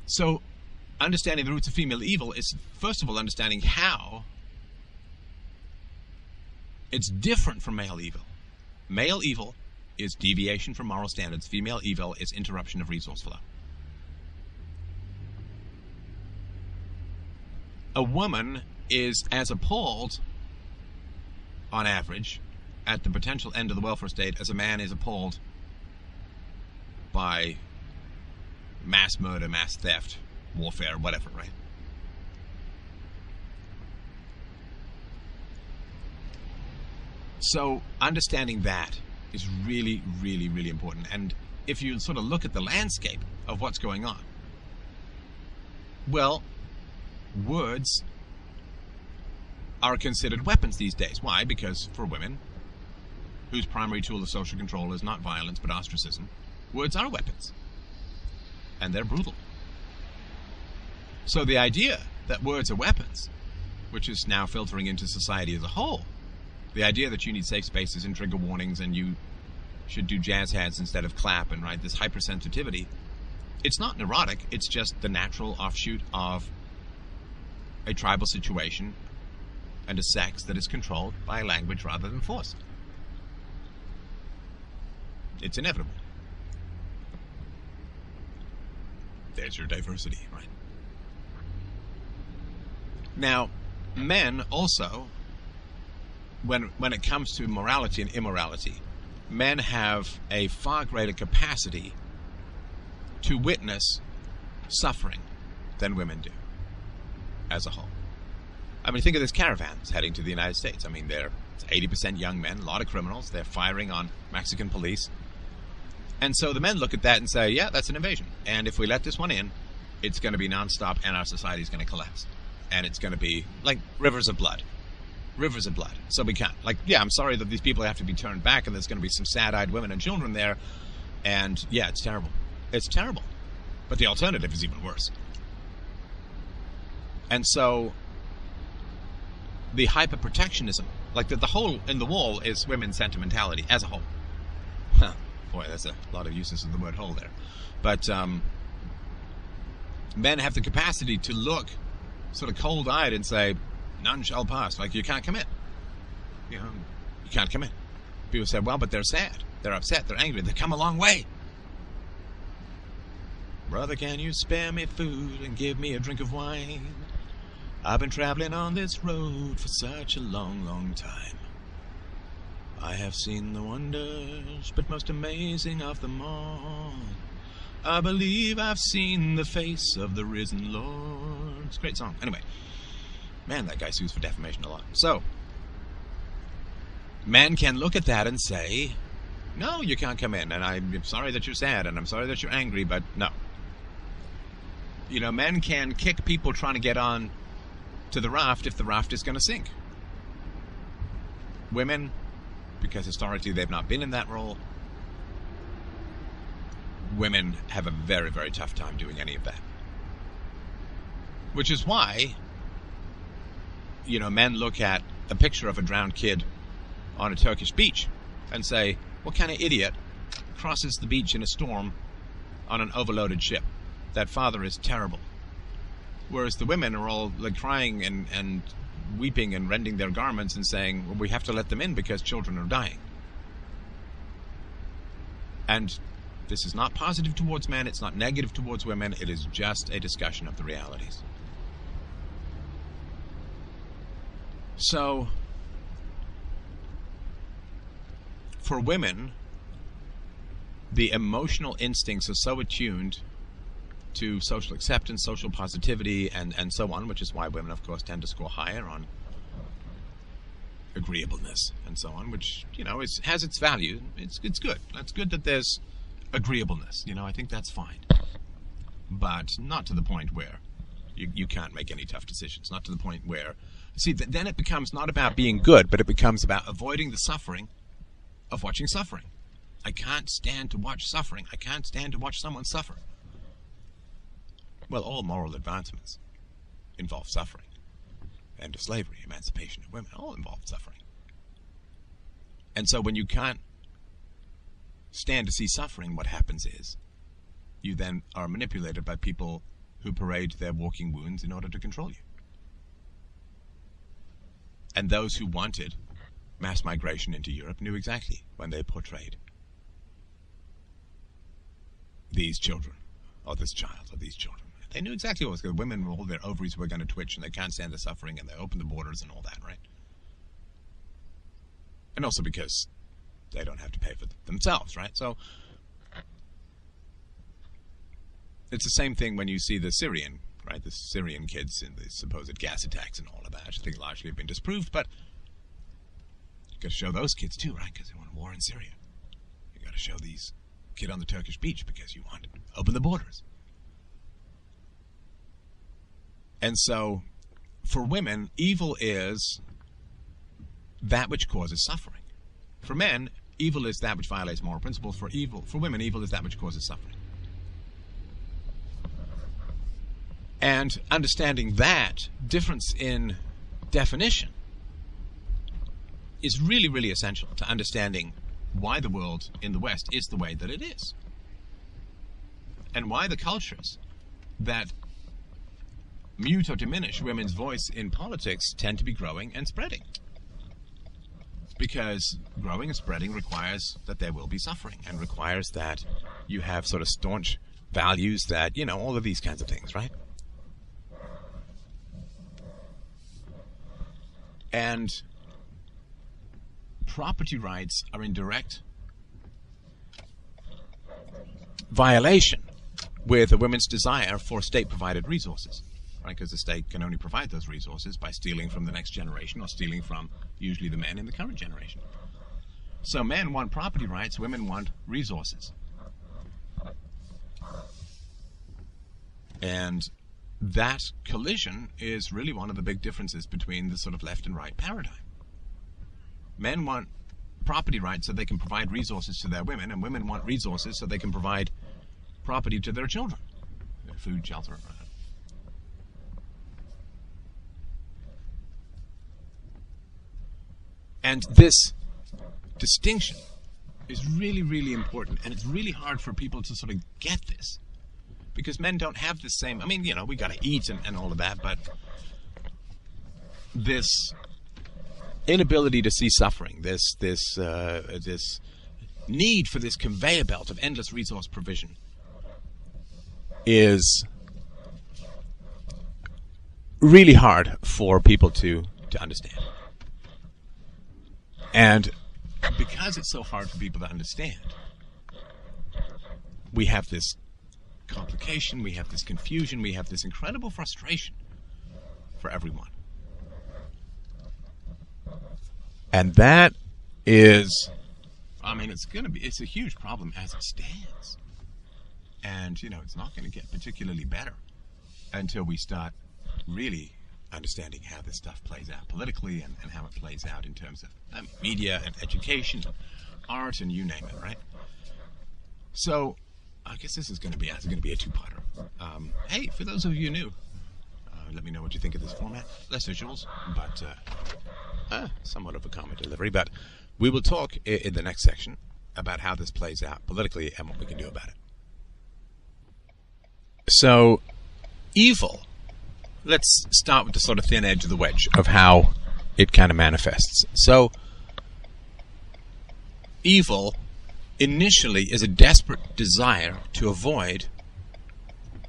So understanding the roots of female evil is, first of all, understanding how it's different from male evil. Male evil is deviation from moral standards. Female evil is interruption of resource flow. A woman is as appalled, on average, at the potential end of the welfare state as a man is appalled by mass murder, mass theft, warfare, whatever, right? So understanding that is really, really, really important. And if you sort of look at the landscape of what's going on, well, words are considered weapons these days. Why? Because for women, whose primary tool of social control is not violence but ostracism, words are weapons. And they're brutal. So the idea that words are weapons, which is now filtering into society as a whole, the idea that you need safe spaces and trigger warnings and you should do jazz hands instead of clap and right, this hypersensitivity, it's not neurotic, it's just the natural offshoot of a tribal situation and a sex that is controlled by language rather than force. It's inevitable. There's your diversity, right? Now, men also, when it comes to morality and immorality, men have a far greater capacity to witness suffering than women do, as a whole. I mean, think of this caravan that's heading to the United States. I mean, they're 80% young men, a lot of criminals. They're firing on Mexican police. And so the men look at that and say, yeah, that's an invasion. And if we let this one in, it's going to be nonstop and our society is going to collapse. And it's going to be like rivers of blood. Rivers of blood. So we can't. Like, yeah, I'm sorry that these people have to be turned back and there's going to be some sad-eyed women and children there. And, yeah, it's terrible. It's terrible. But the alternative is even worse. And so the hyper-protectionism, like the hole in the wall is women's sentimentality as a whole. Huh. Boy, that's a lot of uses of the word hole there. But men have the capacity to look sort of cold-eyed and say, none shall pass. Like, you can't commit. You know, you can't commit. People say, well, but they're sad. They're upset. They're angry. They've come a long way. Brother, can you spare me food and give me a drink of wine? I've been traveling on this road for such a long, long time. I have seen the wonders, but most amazing of them all, I believe I've seen the face of the risen Lord. It's a great song. Anyway, man, that guy sues for defamation a lot. So, men can look at that and say, no, you can't come in, and I'm sorry that you're sad, and I'm sorry that you're angry, but no. You know, men can kick people trying to get on to the raft if the raft is going to sink. Women, because historically they've not been in that role, women have a very, very tough time doing any of that. Which is why, you know, men look at a picture of a drowned kid on a Turkish beach and say, what kind of idiot crosses the beach in a storm on an overloaded ship? That father is terrible. Whereas the women are all like crying and weeping and rending their garments and saying, well, we have to let them in because children are dying. And this is not positive towards men, it's not negative towards women, it is just a discussion of the realities. So, for women, the emotional instincts are so attuned to social acceptance, social positivity, and so on, which is why women, of course, tend to score higher on agreeableness and so on, which, you know, has its value. It's good. It's good that there's agreeableness. You know, I think that's fine. But not to the point where you can't make any tough decisions. Not to the point where... See, then it becomes not about being good, but it becomes about avoiding the suffering of watching suffering. I can't stand to watch suffering. I can't stand to watch someone suffer. Well, all moral advancements involve suffering. End of slavery, emancipation of women, all involve suffering. And so when you can't stand to see suffering, what happens is you then are manipulated by people who parade their walking wounds in order to control you. And those who wanted mass migration into Europe knew exactly when they portrayed these children, or this child, or these children. They knew exactly what was going on. Women, all their ovaries were going to twitch, and they can't stand the suffering, and they open the borders and all that, right? And also because they don't have to pay for themselves, right? So it's the same thing when you see the Syrian, right? The Syrian kids in the supposed gas attacks and all of that. I think largely have been disproved, but you got to show those kids too, right? Because they want a war in Syria. You got to show these kid on the Turkish beach because you want to open the borders. And so, for women, evil is that which causes suffering. For men, evil is that which violates moral principles. For women, evil is that which causes suffering. And understanding that difference in definition is really, really essential to understanding why the world in the West is the way that it is. And why the cultures that mute or diminish women's voice in politics tend to be growing and spreading. Because growing and spreading requires that there will be suffering, and requires that you have sort of staunch values that, you know, all of these kinds of things, right? And property rights are in direct violation with a woman's desire for state-provided resources. Right, because the state can only provide those resources by stealing from the next generation, or stealing from usually the men in the current generation. So men want property rights, women want resources. And that collision is really one of the big differences between the sort of left and right paradigm. Men want property rights so they can provide resources to their women, and women want resources so they can provide property to their children. Their food, shelter, and this distinction is really, really important, and it's really hard for people to sort of get this, because men don't have the same, I mean, you know, we got to eat and all of that, but this inability to see suffering, this need for this conveyor belt of endless resource provision is really hard for people to understand. And because it's so hard for people to understand, we have this complication, we have this confusion, we have this incredible frustration for everyone. And that is, it's a huge problem as it stands. And, it's not going to get particularly better until we start really understanding how this stuff plays out politically and how it plays out in terms of media and education, and art, and you name it, right? So, I guess this is going to be a two-parter. Hey, for those of you new, let me know what you think of this format. Less visuals, but somewhat of a common delivery. But we will talk in the next section about how this plays out politically and what we can do about it. So, evil. Let's start with the sort of thin edge of the wedge of how it kind of manifests. So, evil initially is a desperate desire to avoid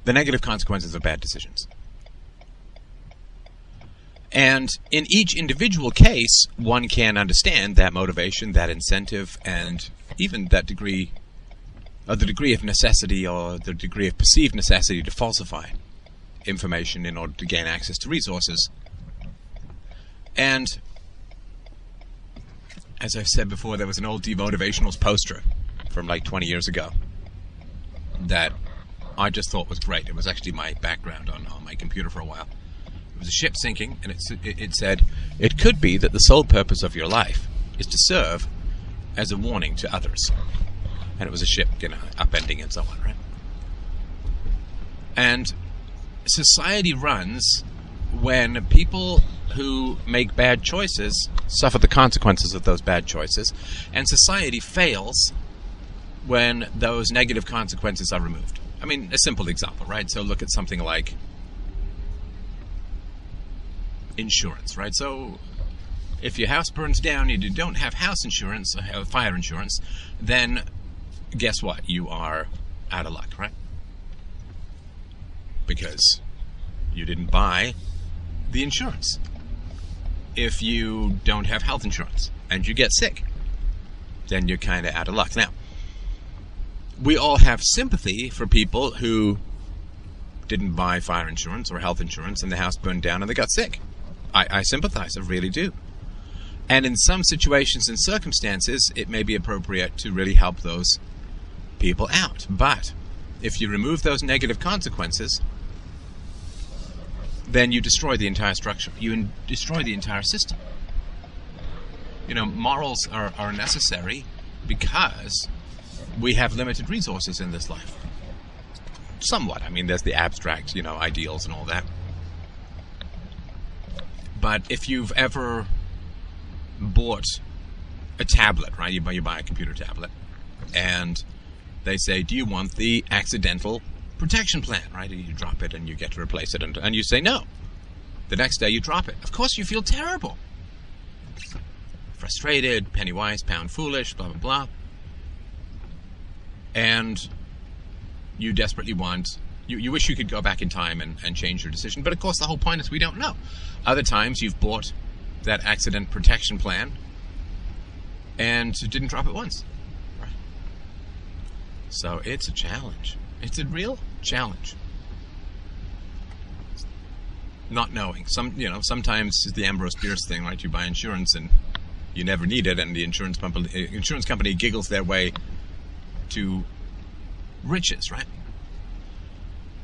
the negative consequences of bad decisions. And in each individual case, one can understand that motivation, that incentive, and even that degree, or the degree of necessity, or the degree of perceived necessity to falsify information in order to gain access to resources. And as I've said before, there was an old demotivationals poster from like 20 years ago that I just thought was great. It was actually my background on my computer for a while. It was a ship sinking, and it said, "It could be that the sole purpose of your life is to serve as a warning to others." And it was a ship, upending and so on, right? And society runs when people who make bad choices suffer the consequences of those bad choices, and society fails when those negative consequences are removed. I mean, a simple example, right? So look at something like insurance, right? So if your house burns down and you don't have house insurance or fire insurance, then guess what? You are out of luck, right? Because you didn't buy the insurance. If you don't have health insurance and you get sick, then you're kind of out of luck. Now, we all have sympathy for people who didn't buy fire insurance or health insurance and the house burned down and they got sick. I sympathize, I really do. And in some situations and circumstances, it may be appropriate to really help those people out. But if you remove those negative consequences, then you destroy the entire structure. You destroy the entire system. Morals are necessary because we have limited resources in this life. Somewhat. I mean, there's the abstract, ideals and all that. But if you've ever bought a tablet, right? You buy a computer tablet, and they say, "Do you want the accidental protection plan?" Right? You drop it and you get to replace it, and you say no. The next day you drop it. Of course you feel terrible. Frustrated, penny wise, pound foolish, blah, blah, blah. And you desperately want, you wish you could go back in time and change your decision. But of course the whole point is we don't know. Other times you've bought that accident protection plan and didn't drop it once. Right? So it's a challenge. It's a real challenge. Not knowing. Sometimes it's the Ambrose Bierce thing, right? You buy insurance and you never need it, and the insurance company giggles their way to riches, right?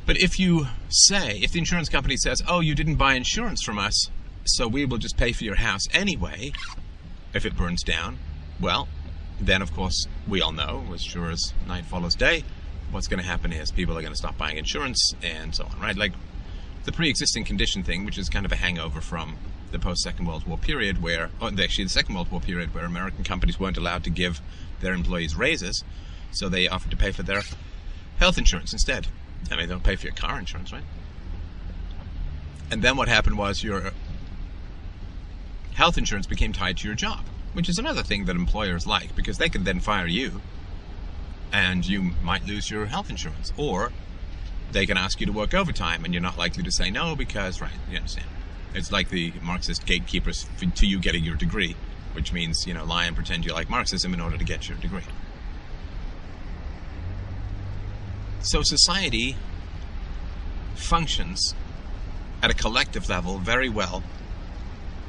But if the insurance company says, "Oh, you didn't buy insurance from us, so we will just pay for your house anyway if it burns down," well, then of course we all know, as sure as night follows day, what's going to happen is people are going to stop buying insurance and so on, right? Like the pre-existing condition thing, which is kind of a hangover from the post-Second World War period the Second World War period, where American companies weren't allowed to give their employees raises, so they offered to pay for their health insurance instead. I mean, they don't pay for your car insurance, right? And then what happened was your health insurance became tied to your job, which is another thing that employers like, because they can then fire you and you might lose your health insurance. Or they can ask you to work overtime, and you're not likely to say no because, right, you understand. It's like the Marxist gatekeepers to you getting your degree, which means, lie and pretend you like Marxism in order to get your degree. So society functions at a collective level very well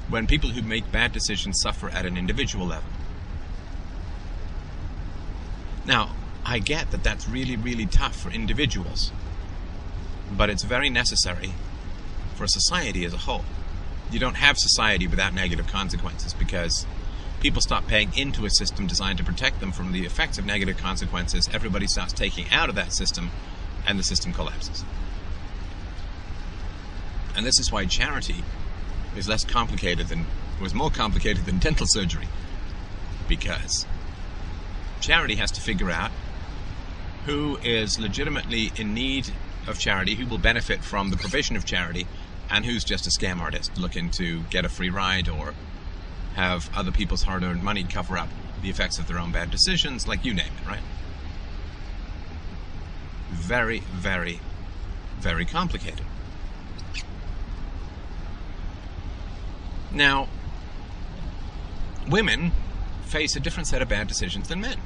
when people who make bad decisions suffer at an individual level. Now, I get that that's really, really tough for individuals, but it's very necessary for society as a whole. You don't have society without negative consequences, because people stop paying into a system designed to protect them from the effects of negative consequences. Everybody starts taking out of that system, and the system collapses. And this is why charity is more complicated than dental surgery, because charity has to figure out who is legitimately in need of charity, who will benefit from the provision of charity, and who's just a scam artist looking to get a free ride or have other people's hard-earned money cover up the effects of their own bad decisions, like you name it, right? Very, very, very complicated. Now, women face a different set of bad decisions than men.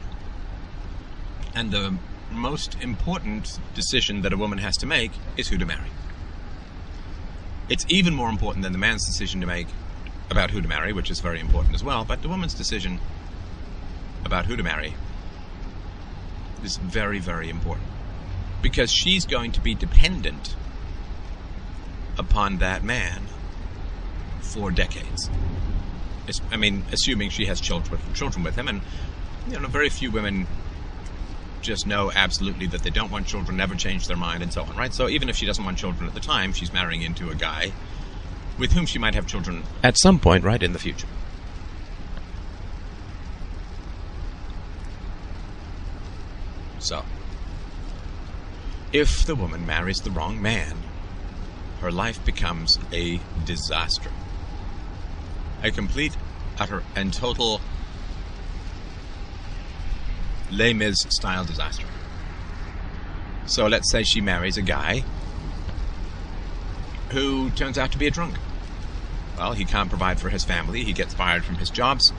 And the most important decision that a woman has to make is who to marry. It's even more important than the man's decision to make about who to marry, which is very important as well, but the woman's decision about who to marry is very, very important, because she's going to be dependent upon that man for decades. Assuming she has children with him, and very few women just know absolutely that they don't want children, never change their mind, and so on, right? So even if she doesn't want children at the time, she's marrying into a guy with whom she might have children at some point, right, in the future. So, if the woman marries the wrong man, her life becomes a disaster. A complete, utter, and total Les Mis style disaster. So let's say she marries a guy who turns out to be a drunk. Well, he can't provide for his family. He gets fired from his jobs.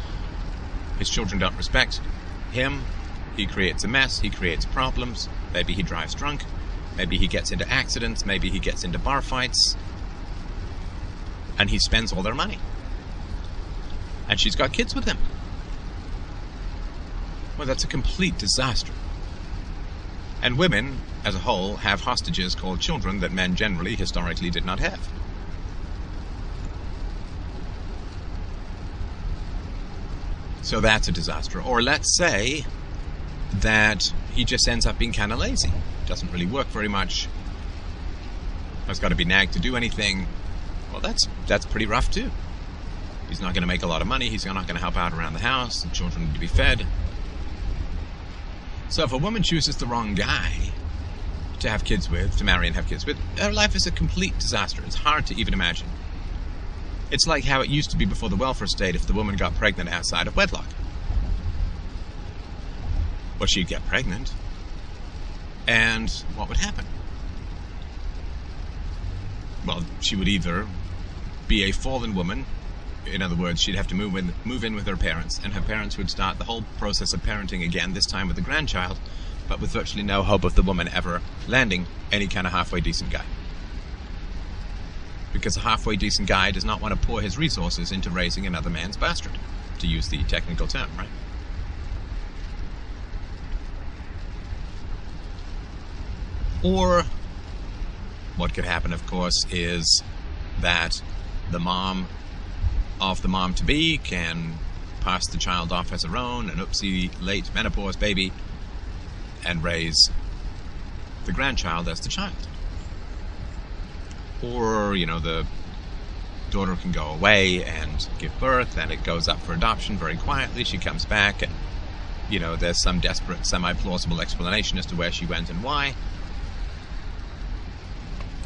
His children don't respect him. He creates a mess. He creates problems. Maybe he drives drunk. Maybe he gets into accidents. Maybe he gets into bar fights. And he spends all their money. And she's got kids with him. Well, that's a complete disaster. And women, as a whole, have hostages called children that men generally, historically, did not have. So that's a disaster. Or let's say that he just ends up being kind of lazy. Doesn't really work very much. Has got to be nagged to do anything. Well, that's pretty rough too. He's not going to make a lot of money. He's not going to help out around the house. The children need to be fed. So if a woman chooses the wrong guy to have kids with, to marry and have kids with, her life is a complete disaster. It's hard to even imagine. It's like how it used to be before the welfare state if the woman got pregnant outside of wedlock. Well, she'd get pregnant, and what would happen? Well, she would either be a fallen woman. In other words, she'd have to move in with her parents, and her parents would start the whole process of parenting again, this time with a grandchild, but with virtually no hope of the woman ever landing any kind of halfway decent guy. Because a halfway decent guy does not want to pour his resources into raising another man's bastard, to use the technical term, right? Or what could happen, of course, is that the mom of the mom-to-be can pass the child off as her own, an oopsie late menopause baby, and raise the grandchild as the child. Or, the daughter can go away and give birth, and it goes up for adoption very quietly. She comes back, and, there's some desperate, semi-plausible explanation as to where she went and why.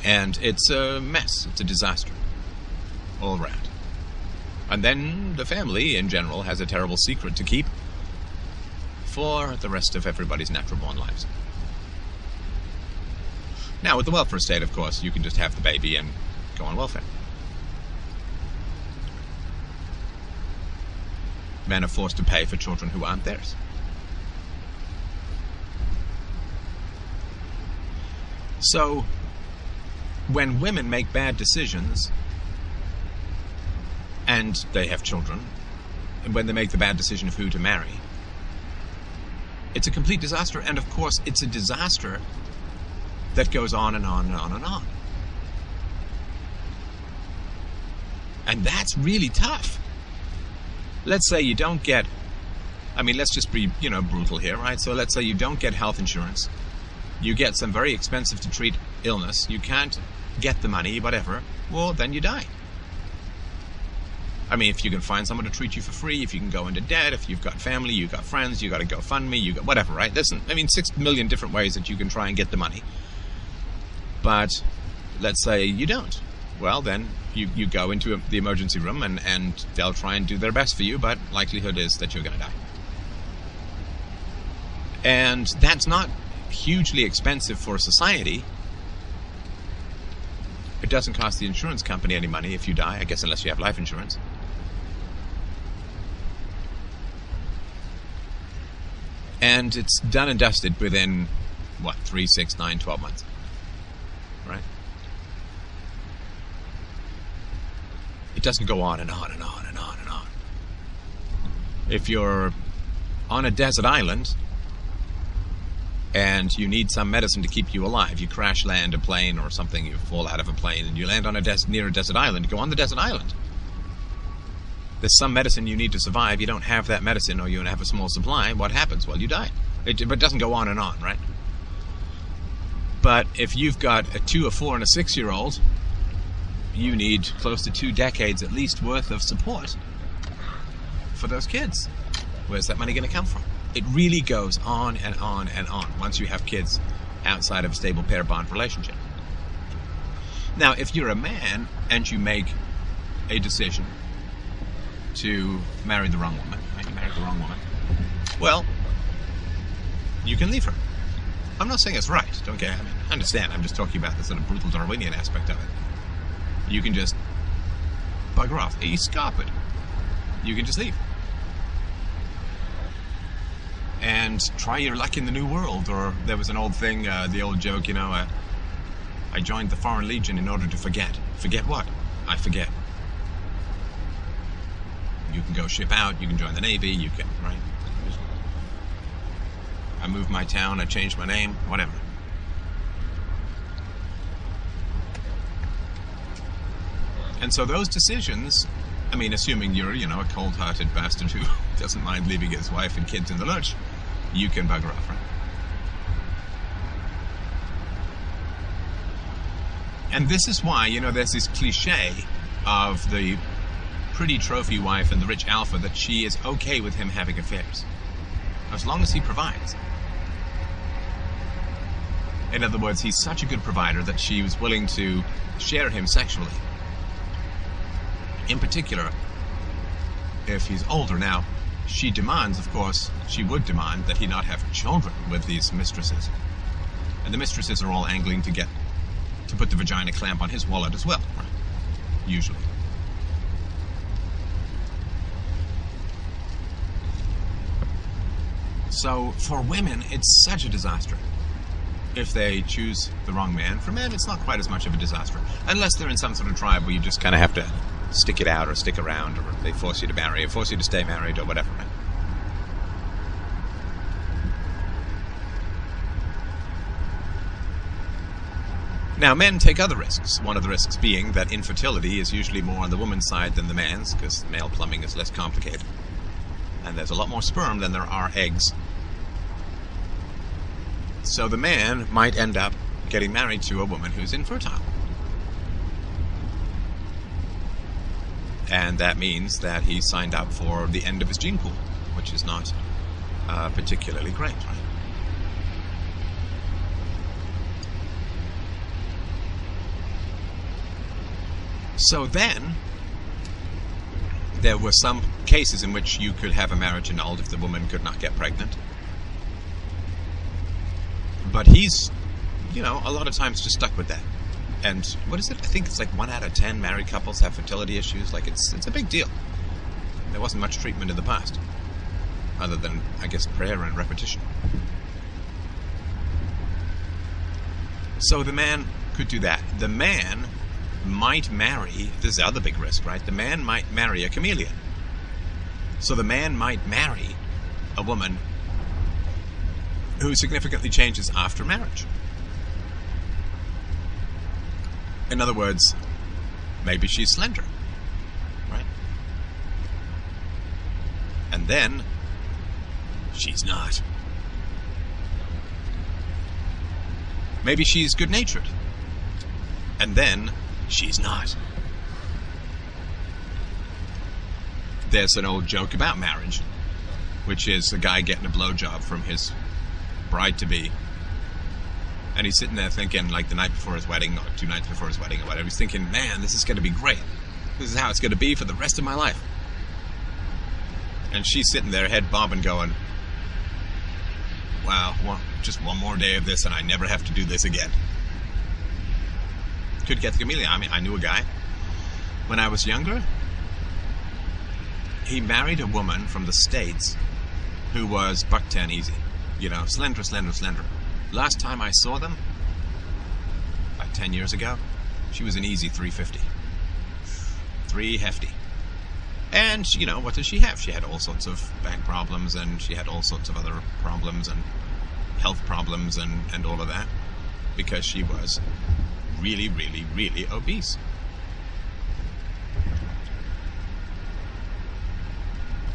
And it's a mess. It's a disaster. All around. And then the family, in general, has a terrible secret to keep for the rest of everybody's natural-born lives. Now, with the welfare state, of course, you can just have the baby and go on welfare. Men are forced to pay for children who aren't theirs. So, when women make bad decisions, and they have children, and when they make the bad decision of who to marry, it's a complete disaster, and of course, it's a disaster that goes on and on and on and on. And that's really tough. Let's say you don't get, let's just be, brutal here, right? So let's say you don't get health insurance. You get some very expensive to treat illness. You can't get the money, whatever. Well, then you die. If you can find someone to treat you for free, if you can go into debt, if you've got family, you've got friends, you've got a GoFundMe, you've got whatever, right? Listen, 6 million different ways that you can try and get the money. But let's say you don't. Well, then you go into the emergency room and they'll try and do their best for you, but likelihood is that you're going to die. And that's not hugely expensive for society. It doesn't cost the insurance company any money if you die, I guess, unless you have life insurance. And it's done and dusted within, 3, 6, 9, 12 months. Right? It doesn't go on and on and on and on and on. If you're on a desert island and you need some medicine to keep you alive, you crash land a plane or something, you fall out of a plane and you land on near a desert island, go on the desert island. There's some medicine you need to survive. You don't have that medicine, or you have a small supply. What happens? Well, you die. But it doesn't go on and on, right? But if you've got a 2, a 4, and a 6-year-old, you need close to 2 decades at least worth of support for those kids. Where's that money going to come from? It really goes on and on and on once you have kids outside of a stable pair bond relationship. Now, if you're a man and you make a decision to marry the wrong woman, right? You married the wrong woman, well, you can leave her. I'm not saying it's right. Don't get, understand. I'm just talking about the sort of brutal Darwinian aspect of it. You can just bugger off. You scarp it. You can just leave. And try your luck in the new world. Or there was an old thing, the old joke, I joined the Foreign Legion in order to forget. Forget what? I forget. You can go ship out, you can join the Navy, you can, right? I moved my town, I changed my name, whatever. And so those decisions, assuming you're, a cold-hearted bastard who doesn't mind leaving his wife and kids in the lurch, you can bugger off, right? And this is why, there's this cliche of the pretty trophy wife and the rich alpha that she is okay with him having affairs, as long as he provides. In other words, he's such a good provider that she was willing to share him sexually. In particular, if he's older. Now, she demands, of course, she would demand that he not have children with these mistresses. And the mistresses are all angling to put the vagina clamp on his wallet as well, right? Usually. So, for women, it's such a disaster if they choose the wrong man. For men, it's not quite as much of a disaster, unless they're in some sort of tribe where you just kind of have to stick it out or stick around, or they force you to marry, or force you to stay married, or whatever. Right? Now, men take other risks. One of the risks being that infertility is usually more on the woman's side than the man's, because male plumbing is less complicated. And there's a lot more sperm than there are eggs. So the man might end up getting married to a woman who's infertile. And that means that he signed up for the end of his gene pool, which is not particularly great, right? So then, there were some cases in which you could have a marriage annulled if the woman could not get pregnant. But he's you know, a lot of times just stuck with that. And what is it? I think it's like 1 out of 10 married couples have fertility issues. Like, it's a big deal. There wasn't much treatment in the past, other than, I guess, prayer and repetition. So the man could do that. The man might marry, this is the other big risk, right? The man might marry a chameleon. So the man might marry a woman who significantly changes after marriage. In other words, maybe she's slender, right? And then she's not. Maybe she's good-natured, and then she's not. There's an old joke about marriage, which is a guy getting a blowjob from his bride-to-be. And he's sitting there thinking, like the night before his wedding, or 2 nights before his wedding, or whatever, he's thinking, man, this is going to be great. This is how it's going to be for the rest of my life. And she's sitting there, head bobbing, going, wow, just one more day of this and I never have to do this again. Could get the chameleon. I mean, I knew a guy. When I was younger, he married a woman from the States who was buck 10 easy. You know, slender. Last time I saw them, about 10 years ago, she was an easy 350. 3 hefty. And, you know, what did she have? She had all sorts of back problems, and she had all sorts of other problems, and health problems, and all of that, because she was really, really, really obese.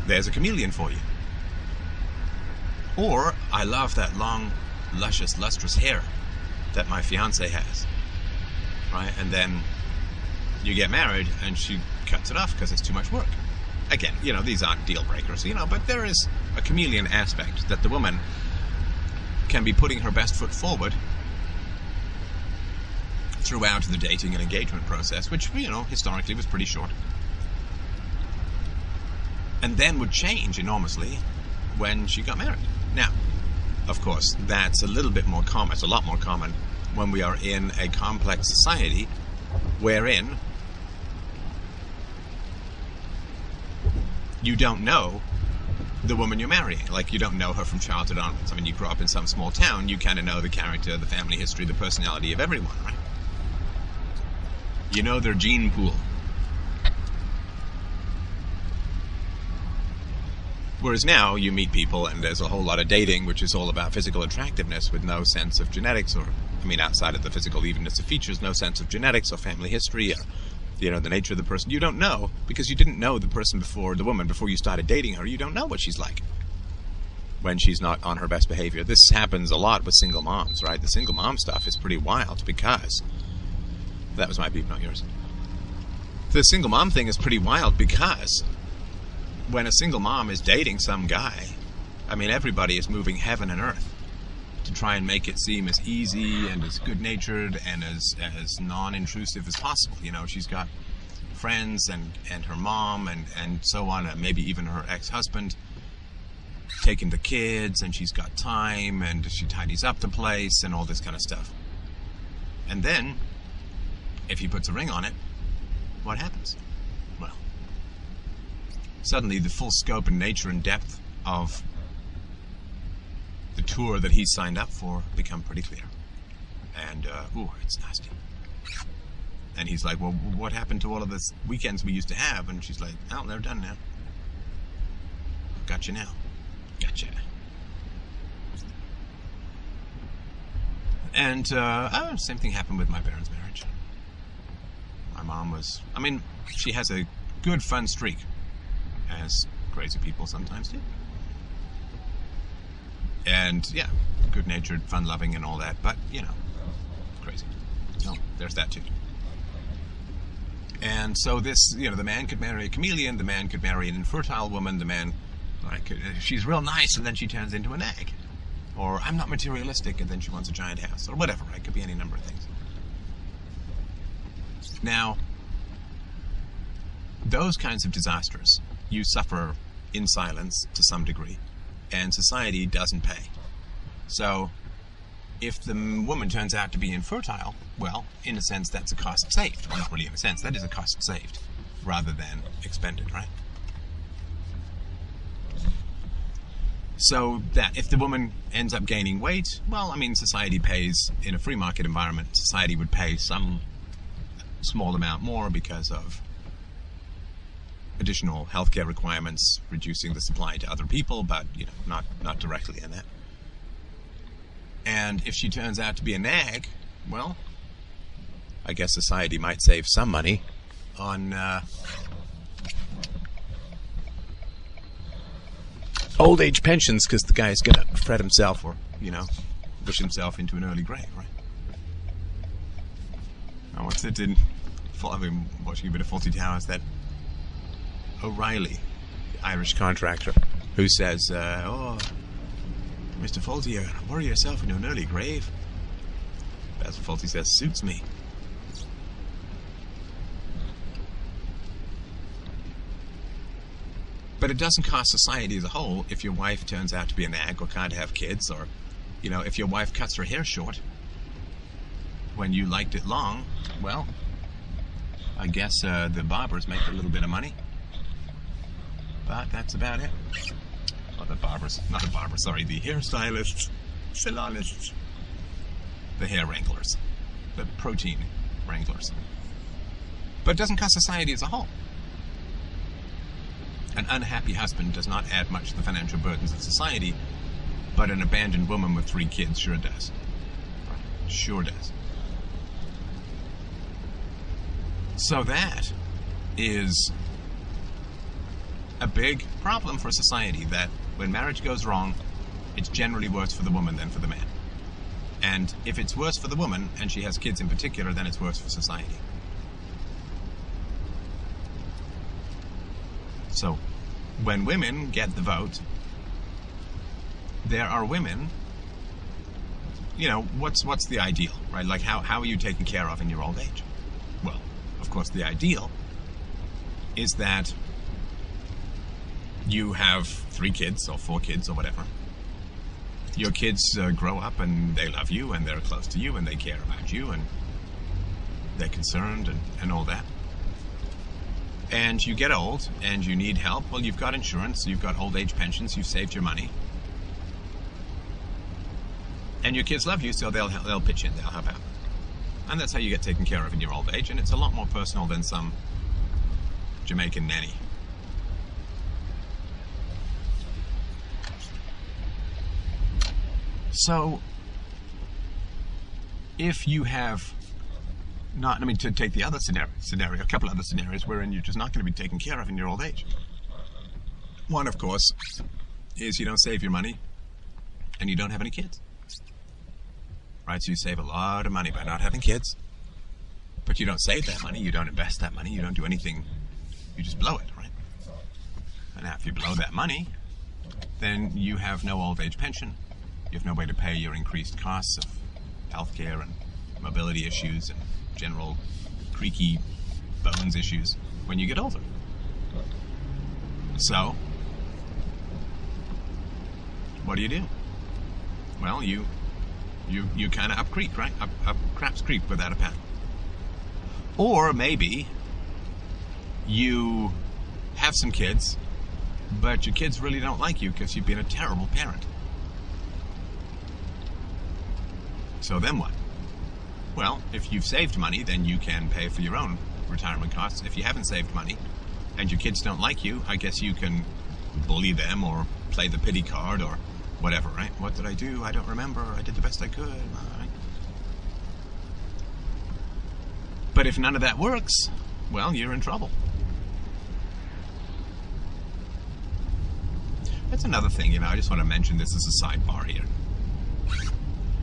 There's a chameleon for you. Or, I love that long, luscious, lustrous hair that my fiance has, right? And then you get married and she cuts it off because it's too much work. Again, you know, these aren't deal breakers, you know, but there is a chameleon aspect that the woman can be putting her best foot forward throughout the dating and engagement process, which, you know, historically was pretty short, and then would change enormously when she got married. Now, of course, that's a little bit more common. It's a lot more common when we are in a complex society wherein you don't know the woman you're marrying. Like, you don't know her from childhood onwards. I mean, you grew up in some small town, you kind of know the character, the family history, the personality of everyone, right? You know their gene pool. Whereas now, you meet people and there's a whole lot of dating, which is all about physical attractiveness with no sense of genetics, or, I mean, outside of the physical evenness of features, no sense of genetics or family history, or, you know, the nature of the person. You don't know, because you didn't know the person before, the woman, before you started dating her. You don't know what she's like when she's not on her best behavior. This happens a lot with single moms, right? The single mom stuff is pretty wild, because that was my beep, not yours. The single mom thing is pretty wild because when a single mom is dating some guy, I mean, everybody is moving heaven and earth to try and make it seem as easy and as good-natured and as non-intrusive as possible. You know, she's got friends and her mom and so on, and maybe even her ex-husband taking the kids, and she's got time, and she tidies up the place and all this kind of stuff. And then, if he puts a ring on it, what happens? Well, suddenly the full scope and nature and depth of the tour that he's signed up for become pretty clear. And, it's nasty. And he's like, well, what happened to all of the weekends we used to have? And she's like, oh, they're done now. Gotcha now. Gotcha. And, same thing happened with my parents' marriage. My mom was, I mean, she has a good fun streak, as crazy people sometimes do. And, yeah, good-natured, fun-loving and all that, but, you know, crazy. So, there's that too. And so this, you know, the man could marry a chameleon, the man could marry an infertile woman, the man, like, she's real nice and then she turns into an egg. Or, I'm not materialistic and then she wants a giant house. Or whatever, right? It could be any number of things. Now, those kinds of disasters, you suffer in silence to some degree, and society doesn't pay. So, if the woman turns out to be infertile, well, in a sense, that's a cost saved. Well, not really in a sense, that is a cost saved rather than expended, right? So that if the woman ends up gaining weight, well, I mean, society pays, in a free market environment, society would pay some small amount more because of additional healthcare requirements, reducing the supply to other people, but, you know, not directly in that. And if she turns out to be a nag, well, I guess society might save some money on old age pensions, because the guy's going to fret himself or, you know, wish himself into an early grave, right? Now, what's it in... I've been watching a bit of Fawlty Towers, that O'Reilly, the Irish contractor, who says, oh, Mr. Fawlty, you're going to worry yourself into an early grave. As Fawlty says, suits me. But it doesn't cost society as a whole if your wife turns out to be a nag or can't have kids, or, you know, if your wife cuts her hair short when you liked it long, well, I guess the barbers make a little bit of money. But that's about it. Well, the hairstylists, salonists, the hair wranglers, the protein wranglers. But it doesn't cost society as a whole. An unhappy husband does not add much to the financial burdens of society, but an abandoned woman with 3 kids sure does. Sure does. So that is a big problem for society, that when marriage goes wrong, it's generally worse for the woman than for the man. And if it's worse for the woman, and she has kids in particular, then it's worse for society. So, when women get the vote, there are women, you know, what's the ideal, right? Like, how are you taken care of in your old age? Well, of course, the ideal is that you have 3 kids or 4 kids or whatever. Your kids grow up and they love you and they're close to you and they care about you and they're concerned and all that. And you get old and you need help. Well, you've got insurance, you've got old age pensions, you've saved your money. And your kids love you, so they'll pitch in, they'll help out. And that's how you get taken care of in your old age, and it's a lot more personal than some Jamaican nanny. So, if you have not, I mean, to take the other scenario, a couple other scenarios wherein you're just not going to be taken care of in your old age. One, of course, is you don't save your money and you don't have any kids. Right, so you save a lot of money by not having kids, but you don't save that money, you don't invest that money, you don't do anything, you just blow it, right? And now if you blow that money, then you have no old age pension, you have no way to pay your increased costs of healthcare and mobility issues and general creaky bones issues when you get older. So, what do? Well, you kind of up creek, right? Up craps creek without a paddle. Or maybe you have some kids, but your kids really don't like you because you've been a terrible parent. So then what? Well, if you've saved money, then you can pay for your own retirement costs. If you haven't saved money and your kids don't like you, I guess you can bully them or play the pity card or whatever, right? What did I do? I don't remember. I did the best I could. Right? But if none of that works, well, you're in trouble. That's another thing, you know, I just want to mention this as a sidebar here.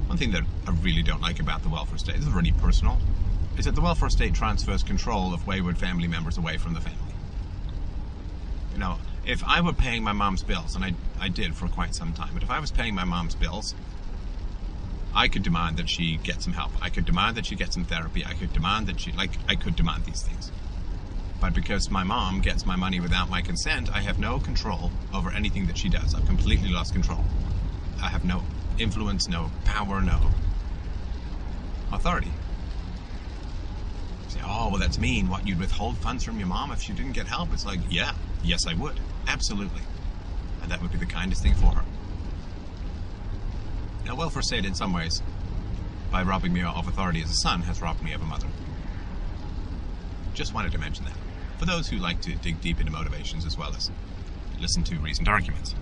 One thing that I really don't like about the welfare state, this is really personal, is that the welfare state transfers control of wayward family members away from the family. You know, if I were paying my mom's bills, and I did for quite some time, but if I was paying my mom's bills, I could demand that she get some help. I could demand that she get some therapy. I could demand that I could demand these things. But because my mom gets my money without my consent, I have no control over anything that she does. I've completely lost control. I have no influence, no power, no authority. You say, oh, well, that's mean. What, you'd withhold funds from your mom if she didn't get help? It's like, yeah, yes, I would. Absolutely. And that would be the kindest thing for her. Now, welfare state, in some ways, by robbing me of authority as a son, has robbed me of a mother. Just wanted to mention that. For those who like to dig deep into motivations as well as listen to reasoned arguments.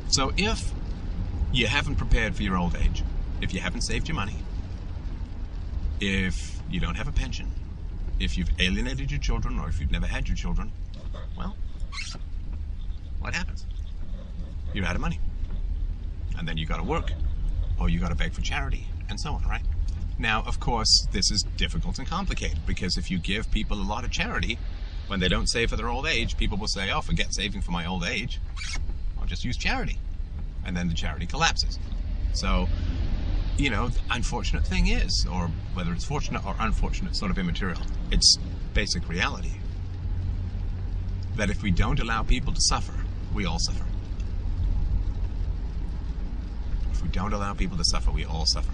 So if you haven't prepared for your old age, if you haven't saved your money, if you don't have a pension, if you've alienated your children, or if you've never had your children, well, what happens? You're out of money. And then you got to work, or you got to beg for charity, and so on, right? Now, of course, this is difficult and complicated, because if you give people a lot of charity, when they don't save for their old age, people will say, oh, forget saving for my old age. I'll just use charity. And then the charity collapses. So, you know, the unfortunate thing is, or whether it's fortunate or unfortunate, sort of immaterial, it's basic reality that if we don't allow people to suffer, we all suffer. If we don't allow people to suffer, we all suffer.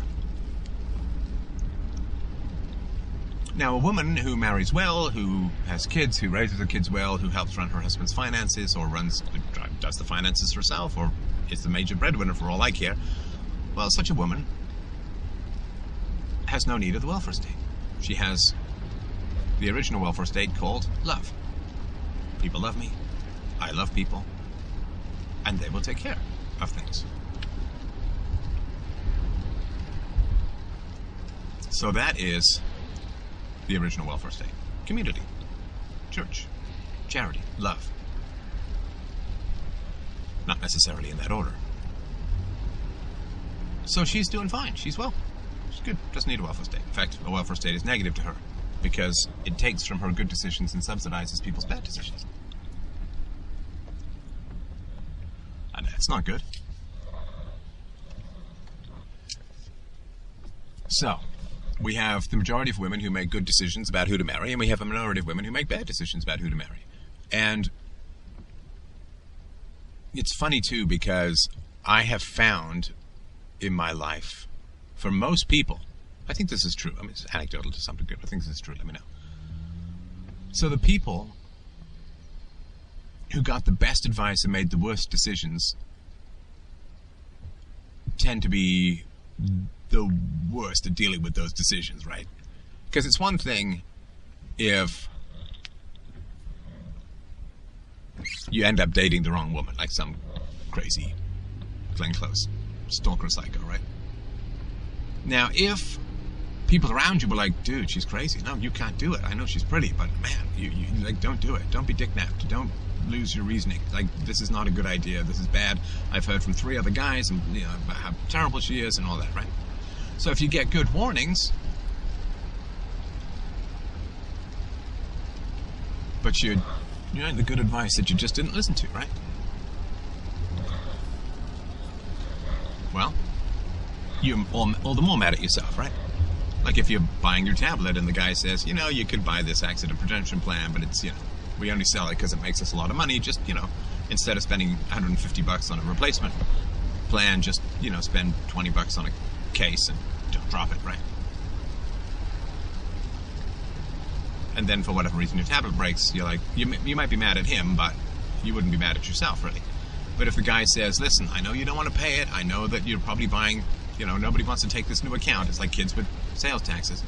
Now, a woman who marries well, who has kids, who raises her kids well, who helps run her husband's finances, or does the finances herself, or is the major breadwinner for all I care, well, such a woman has no need of the welfare state. She has the original welfare state called love. People love me, I love people, and they will take care of things. So that is the original welfare state. Community, church, charity, love. Not necessarily in that order. So she's doing fine. She's well. She's good. Doesn't need a welfare state. In fact, a welfare state is negative to her because it takes from her good decisions and subsidizes people's bad decisions. And that's not good. So, we have the majority of women who make good decisions about who to marry, and we have a minority of women who make bad decisions about who to marry. And it's funny, too, because I have found in my life, for most people, I think this is true. I mean, it's anecdotal to some degree, but I think this is true. Let me know. So the people who got the best advice and made the worst decisions tend to be the worst at dealing with those decisions, right? Because it's one thing if you end up dating the wrong woman, like some crazy Glenn Close stalker psycho, right? Now, if people around you were like, dude, she's crazy. No, you can't do it. I know she's pretty, but man, you like, don't do it. Don't be dick-napped. Don't lose your reasoning. Like, this is not a good idea. This is bad. I've heard from 3 other guys and, you know, how terrible she is and all that, right? So if you get good warnings, but you know, the good advice that you just didn't listen to, right? Well, you're all the more mad at yourself, right? Like if you're buying your tablet and the guy says, you know, you could buy this accident protection plan, but it's, you know, we only sell it because it makes us a lot of money. Just, you know, instead of spending $150 on a replacement plan, just, you know, spend $20 on a case and don't drop it, right? And then for whatever reason your tablet breaks, you're like, you might be mad at him, but you wouldn't be mad at yourself, really. But if the guy says, listen, I know you don't want to pay it, I know that you're probably buying, you know, nobody wants to take this new account, it's like kids with sales taxes,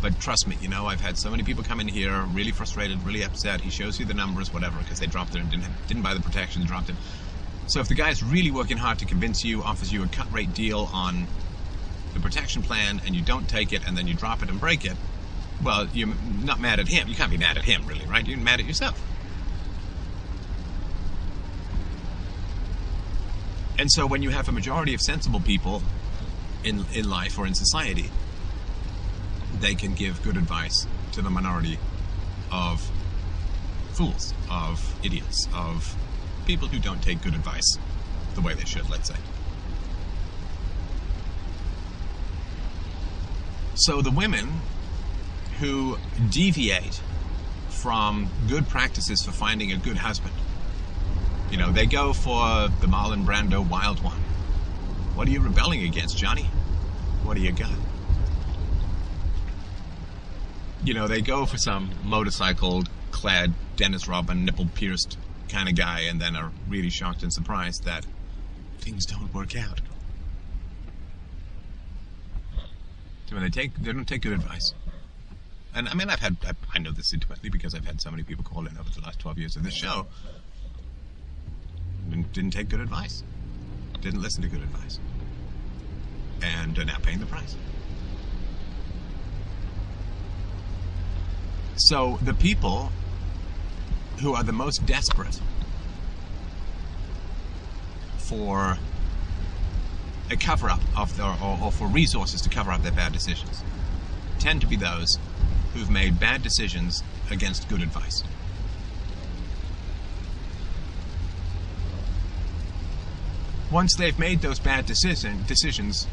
but trust me, you know, I've had so many people come in here really frustrated, really upset. He shows you the numbers, whatever, because they dropped it and didn't buy the protection, dropped it. So if the guy's really working hard to convince you, offers you a cut rate deal on the protection plan, and you don't take it, and then you drop it and break it, well, you're not mad at him. You can't be mad at him, really, right? You're mad at yourself. And so when you have a majority of sensible people in life or in society, they can give good advice to the minority of fools, of idiots, of people who don't take good advice the way they should, let's say. So the women who deviate from good practices for finding a good husband You know, they go for the Marlon Brando Wild One. What are you rebelling against, Johnny? What do you got? You know, they go for some motorcycle-clad, Dennis Rodman, nipple-pierced kind of guy, and then are really shocked and surprised that things don't work out. So when they don't take good advice. And I mean, I know this intimately because I've had so many people call in over the last 12 years of this show. Didn't take good advice. Didn't listen to good advice. And are now paying the price. So the people who are the most desperate for a cover-up of their, or for resources to cover up their bad decisions tend to be those who've made bad decisions against good advice. Once they've made those bad decisions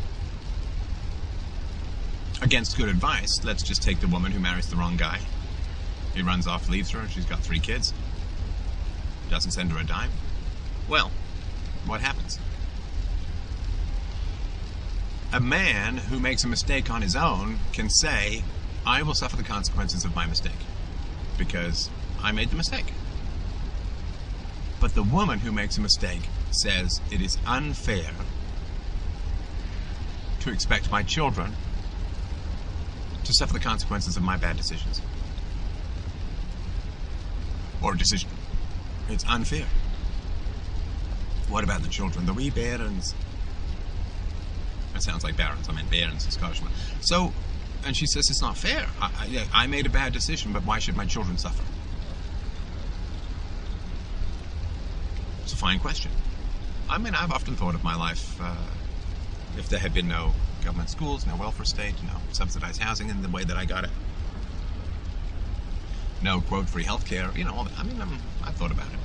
against good advice, let's just take the woman who marries the wrong guy. He runs off, leaves her, and she's got 3 kids. Doesn't send her a dime. Well, what happens? A man who makes a mistake on his own can say, I will suffer the consequences of my mistake because I made the mistake. But the woman who makes a mistake says it is unfair to expect my children to suffer the consequences of my bad decisions. Or decision. It's unfair. What about the children? The wee bairns. That sounds like barons. I meant bairns, a Scotsman. So, and she says it's not fair. I made a bad decision, but why should my children suffer? It's a fine question. I mean, I've often thought of my life, if there had been no government schools, no welfare state, no subsidized housing in the way that I got it, no, quote, free healthcare, you know, all that. I mean, I've thought about it.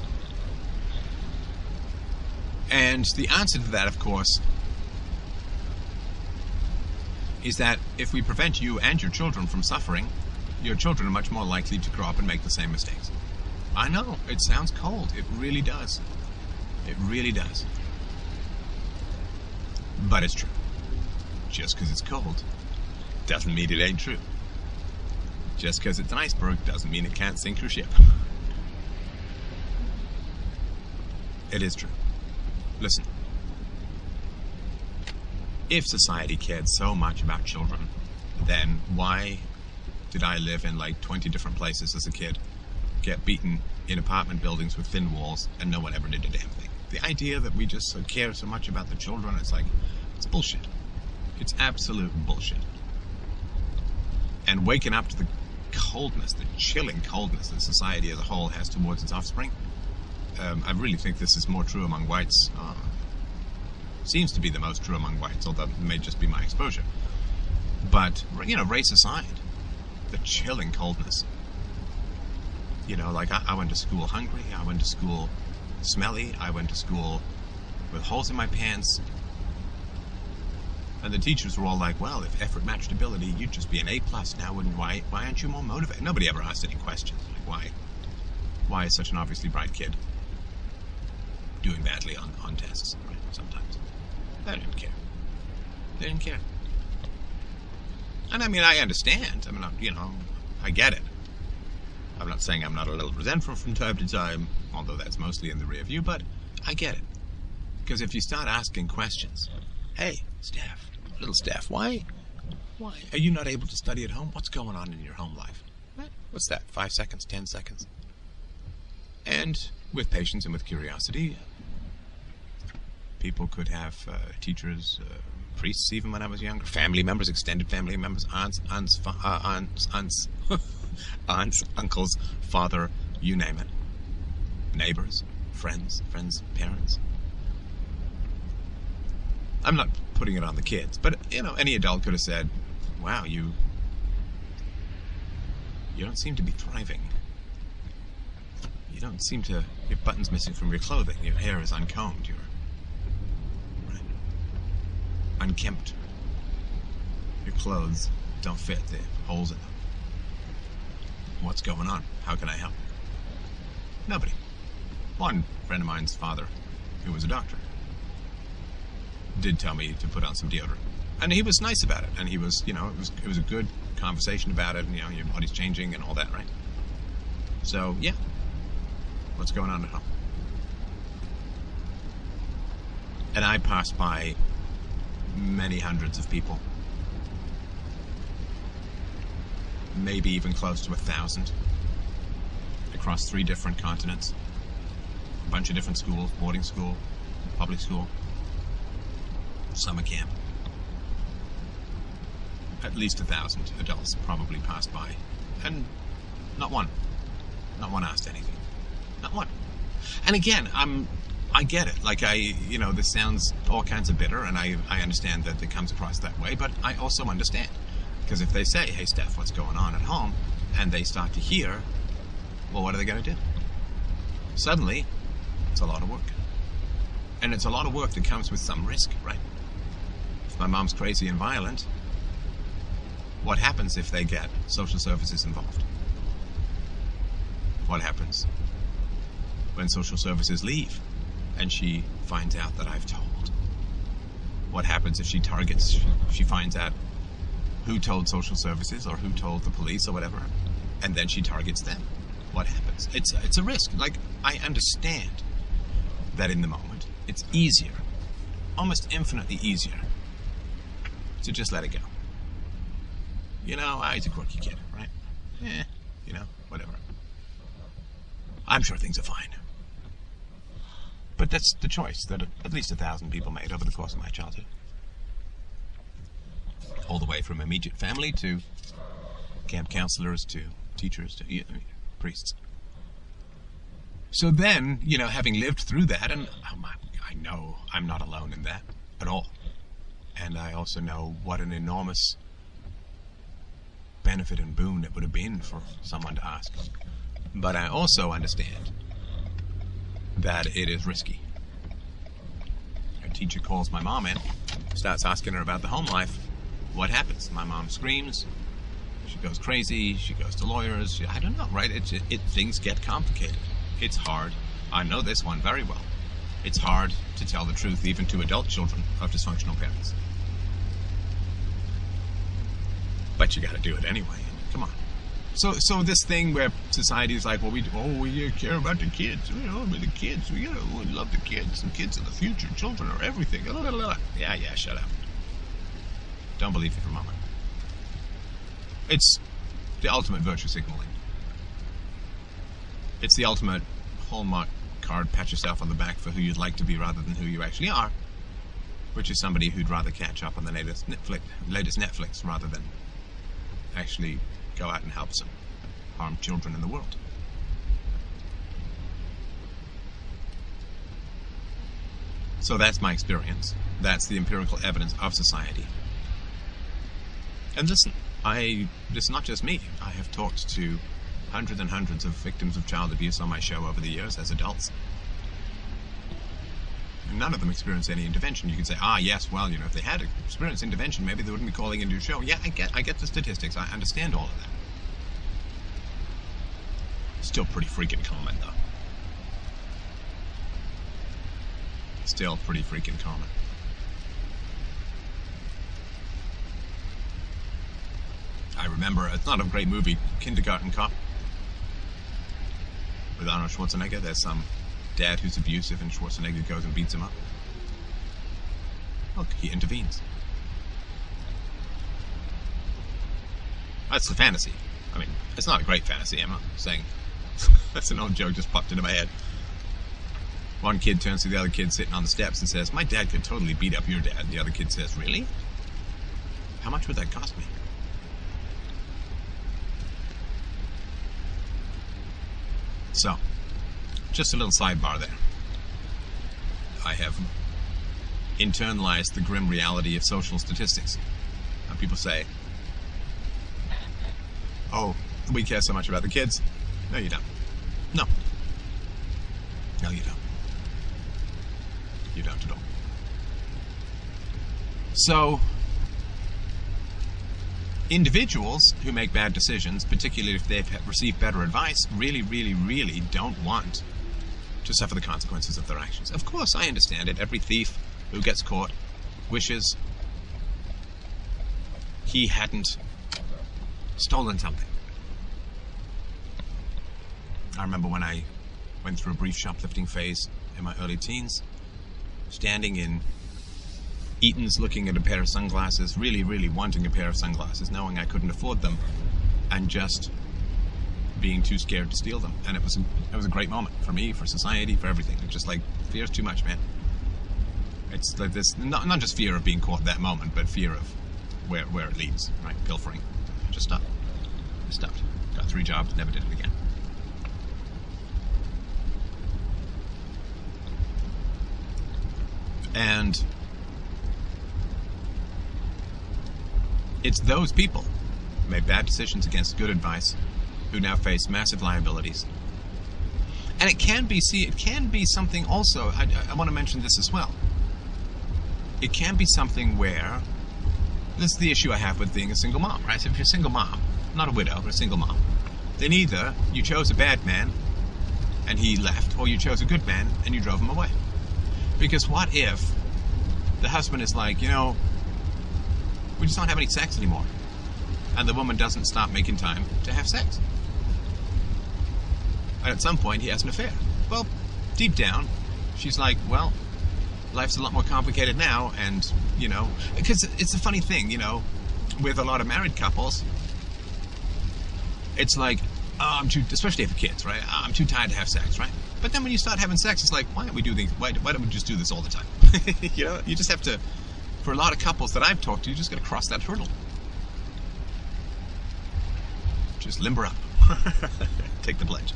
And the answer to that, of course, is that if we prevent you and your children from suffering, your children are much more likely to grow up and make the same mistakes. I know, it sounds cold. It really does. It really does. But it's true. Just because it's cold doesn't mean it ain't true. Just because it's an iceberg doesn't mean it can't sink your ship. It is true. Listen. If society cared so much about children, then why did I live in like 20 different places as a kid, get beaten in apartment buildings with thin walls, and no one ever did a damn thing? The idea that we just care so much about the children, it's like, it's bullshit. It's absolute bullshit. And waking up to the coldness, the chilling coldness that society as a whole has towards its offspring, I really think this is more true among whites. Seems to be the most true among whites, although it may just be my exposure. But, you know, race aside, the chilling coldness. You know, like I went to school hungry, I went to school smelly, I went to school with holes in my pants. And the teachers were all like, well, if effort matched ability, you'd just be an A+ now, wouldn't why aren't you more motivated? Nobody ever asked any questions. Like, why is such an obviously bright kid doing badly on tests, right, sometimes? They didn't care. They didn't care. And I mean, I understand. I mean, you know, I get it. I'm not saying I'm not a little resentful from time to time, although that's mostly in the rear view, but I get it. Because if you start asking questions, hey, little Steph, why are you not able to study at home? What's going on in your home life? What's that, 5 seconds, 10 seconds? And with patience and with curiosity, people could have teachers, priests, even when I was younger, family members, extended family members, aunts, uncles, father, you name it, neighbors, friends, parents. I'm not putting it on the kids, but, you know, any adult could have said, wow, you don't seem to be thriving. You don't seem to, your button's missing from your clothing, your hair is uncombed, you're unkempt. Your clothes don't fit, they have holes in them. What's going on? How can I help? Nobody. One friend of mine's father, who was a doctor, did tell me to put on some deodorant. And he was nice about it. And he was, it was a good conversation about it. And, your body's changing and all that, right? So, yeah. What's going on at home? And I passed by many hundreds of people. Maybe even close to 1,000. Across 3 different continents. A bunch of different schools, boarding school, public school, summer camp. At least 1,000 adults probably passed by. And not one asked anything. Not one. And again, I get it. Like, this sounds all kinds of bitter, and I understand that it comes across that way, but I also understand. Because if they say, hey, Steph, what's going on at home? And they start to hear, well, what are they going to do? Suddenly, it's a lot of work. And it's a lot of work that comes with some risk, right? If my mom's crazy and violent, what happens if they get social services involved? What happens when social services leave and she finds out that I've told? What happens if she finds out who told social services or who told the police or whatever, and then she targets them? What happens? It's a risk. Like, I understand that in the moment it's easier, almost infinitely easier, to just let it go. He's a quirky kid, right? Whatever. I'm sure things are fine. But that's the choice that at least 1,000 people made over the course of my childhood. All the way from immediate family to camp counselors to teachers to priests. So then, having lived through that, and I know I'm not alone in that at all. And I also know what an enormous benefit and boon it would have been for someone to ask. But I also understand that it is risky. A teacher calls my mom in, starts asking her about the home life. What happens? My mom screams. She goes crazy. She goes to lawyers. I don't know, right? Things get complicated. It's hard. I know this one very well. It's hard to tell the truth even to adult children of dysfunctional parents. But you got to do it anyway. Come on. So this thing where society is like, well, we care about the kids. We're the kids. We love the kids. And kids are the future. Children are everything. Yeah, shut up. Don't believe it for a moment. It's the ultimate virtue signaling. It's the ultimate Hallmark card, pat yourself on the back for who you'd like to be rather than who you actually are, which is somebody who'd rather catch up on the latest Netflix rather than actually go out and help some harmed children in the world. So that's my experience. That's the empirical evidence of society. And listen, this is not just me. I have talked to hundreds and hundreds of victims of child abuse on my show over the years as adults. And none of them experienced any intervention. You could say, yes, well, if they had experienced intervention, maybe they wouldn't be calling into your show. Yeah, I get the statistics. I understand all of that. Still pretty freaking common, though. Still pretty freaking common. I remember, it's not a great movie, Kindergarten Cop, with Arnold Schwarzenegger. There's some dad who's abusive and Schwarzenegger goes and beats him up. Look, he intervenes. That's the fantasy. I mean, it's not a great fantasy, I'm not saying. That's an old joke just popped into my head. One kid turns to the other kid sitting on the steps and says, my dad could totally beat up your dad. The other kid says, really? How much would that cost me? So, just a little sidebar there. I have internalized the grim reality of social statistics. Now people say, oh, we care so much about the kids. No, you don't. No. No, you don't. You don't at all. So, individuals who make bad decisions, particularly if they've received better advice, really, really, really don't want to suffer the consequences of their actions. Of course, I understand it. Every thief who gets caught wishes he hadn't stolen something. I remember when I went through a brief shoplifting phase in my early teens, standing in Eaton's looking at a pair of sunglasses, really, really wanting a pair of sunglasses, knowing I couldn't afford them, and just being too scared to steal them. And it was a great moment for me, for society, for everything. It's just like, fear's too much, man. It's like this, not just fear of being caught that moment, but fear of where it leads, right? Pilfering. I just stopped. I stopped. Got 3 jobs, never did it again. And it's those people who made bad decisions against good advice who now face massive liabilities. And it can be something also, I want to mention this as well. It can be something where, this is the issue I have with being a single mom, right? So if you're a single mom, not a widow, but a single mom, then either you chose a bad man and he left, or you chose a good man and you drove him away. Because what if the husband is like, we just don't have any sex anymore, and the woman doesn't stop making time to have sex? And at some point, he has an affair. Well, deep down, she's like, well, life's a lot more complicated now, and, because it's a funny thing, with a lot of married couples, it's like, especially for kids, right? I'm too tired to have sex, right? But then when you start having sex, it's like, why don't we just do this all the time? You just have to, for a lot of couples that I've talked to, you just got to cross that hurdle. Just limber up. Take the pledge.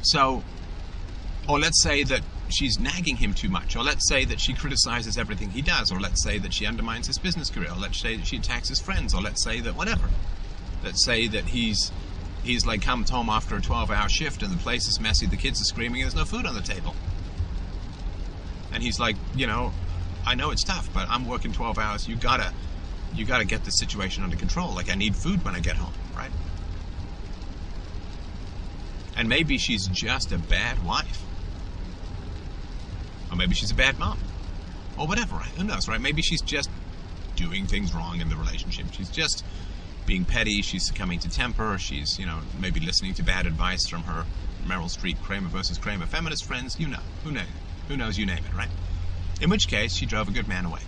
So, or let's say that she's nagging him too much, or let's say that she criticizes everything he does, or let's say that she undermines his business career, or let's say that she attacks his friends, or let's say that whatever. Let's say that he's like comes home after a 12-hour shift and the place is messy, the kids are screaming, and there's no food on the table. And he's like, I know it's tough, but I'm working 12 hours. You gotta get the situation under control. Like, I need food when I get home, right? And maybe she's just a bad wife. Or maybe she's a bad mom. Or whatever, right? Who knows, right? Maybe she's just doing things wrong in the relationship. She's just being petty, she's succumbing to temper, she's, maybe listening to bad advice from her Meryl Streep, Kramer versus Kramer feminist friends, who knows, you name it, right? In which case, she drove a good man away.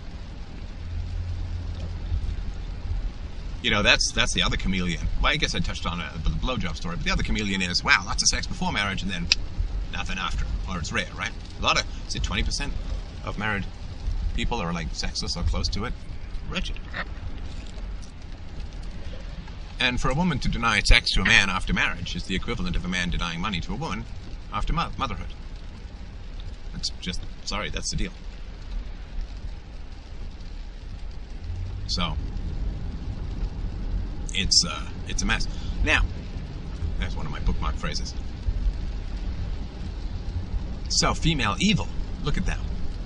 That's the other chameleon. Well, I guess I touched on the blowjob story, but the other chameleon is, wow, lots of sex before marriage and then nothing after. Or it's rare, right? A lot of, 20% of married people are like sexless or close to it? Wretched. And for a woman to deny sex to a man after marriage is the equivalent of a man denying money to a woman after motherhood. That's the deal. So, it's a mess. Now, that's one of my bookmark phrases. So, female evil. Look at that.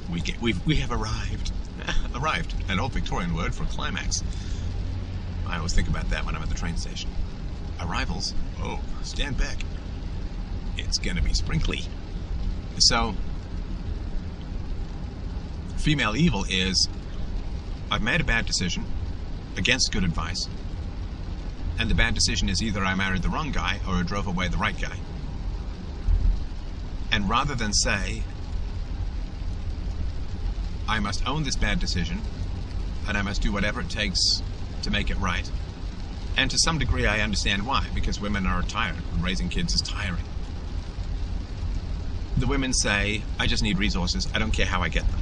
We have arrived. Arrived, an old Victorian word for climax. I always think about that when I'm at the train station. Arrivals. Oh, stand back. It's gonna be sprinkly. So, female evil is, I've made a bad decision against good advice, and the bad decision is either I married the wrong guy or I drove away the right guy. And rather than say, I must own this bad decision, and I must do whatever it takes to make it right. And to some degree I understand why, because women are tired, and raising kids is tiring. The women say, I just need resources, I don't care how I get them.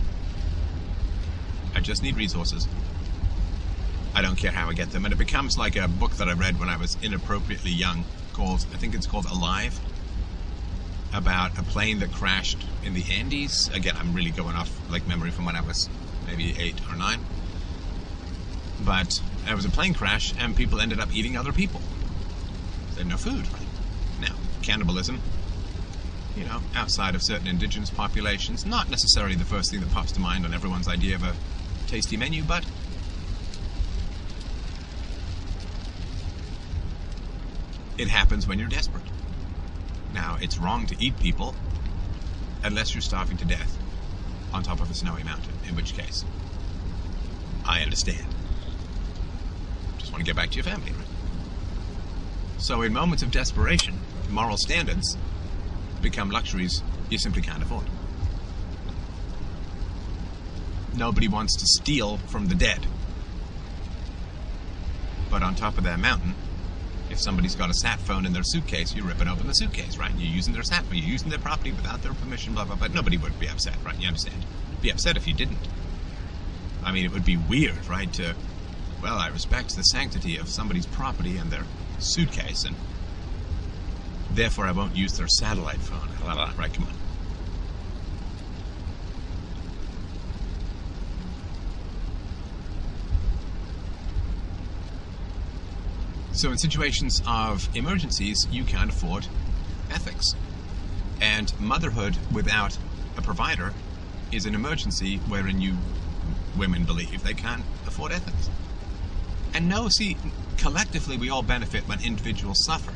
I just need resources, I don't care how I get them. And it becomes like a book that I read when I was inappropriately young, I think it's called Alive, about a plane that crashed in the Andes. Again, I'm really going off like memory from when I was maybe 8 or 9. But it was a plane crash, and people ended up eating other people. They had no food, right? Now, cannibalism, outside of certain indigenous populations, not necessarily the first thing that pops to mind on everyone's idea of a tasty menu, but it happens when you're desperate. Now, it's wrong to eat people unless you're starving to death on top of a snowy mountain, in which case, I understand. Just want to get back to your family, right? So in moments of desperation, moral standards become luxuries you simply can't afford. Nobody wants to steal from the dead. But on top of that mountain, if somebody's got a sat phone in their suitcase, you're ripping open the suitcase, right? You're using their sat phone, you're using their property without their permission, blah, blah, blah. Nobody would be upset, right? You understand? Be upset if you didn't. I mean, it would be weird, right? Well, I respect the sanctity of somebody's property and their suitcase, and therefore I won't use their satellite phone. Blah, blah, blah. Right, come on. So in situations of emergencies, you can't afford ethics. And motherhood without a provider is an emergency wherein women believe they can't afford ethics. And no, see, collectively we all benefit when individuals suffer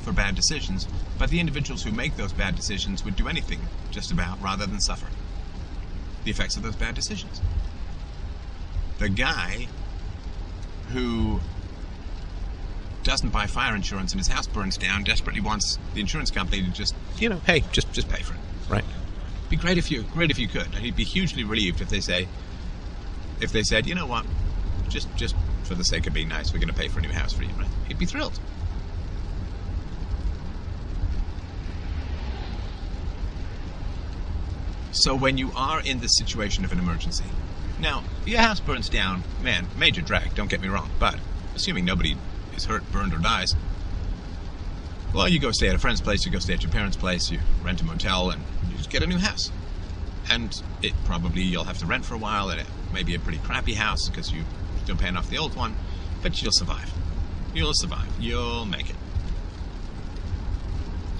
for bad decisions, but the individuals who make those bad decisions would do anything, just about, rather than suffer the effects of those bad decisions. The guy who doesn't buy fire insurance and his house burns down desperately wants the insurance company to just, hey, just pay for it, right? It'd be great if you could. And he'd be hugely relieved if they said, you know what, just for the sake of being nice, we're going to pay for a new house for you, right? He'd be thrilled. So when you are in this situation of an emergency, now, your house burns down, man, major drag, don't get me wrong, but assuming nobody is hurt, burned, or dies, well, you go stay at a friend's place, you go stay at your parents' place, you rent a motel, and you just get a new house. And it probably you'll have to rent for a while, and it may be a pretty crappy house because you're still paying off the old one, but you'll survive. You'll survive. You'll make it.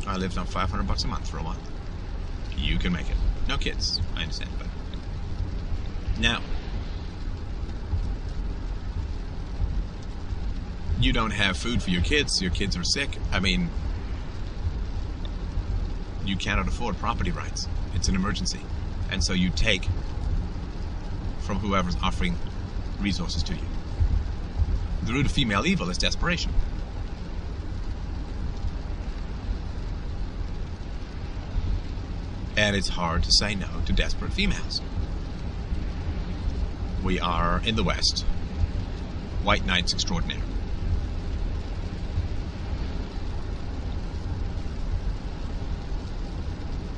I lived on $500 a month for a while. You can make it. No kids, I understand, but now, you don't have food for your kids are sick. I mean, you cannot afford property rights. It's an emergency. And so you take from whoever's offering resources to you. The root of female evil is desperation. And it's hard to say no to desperate females. We are, in the West, white knights extraordinaire.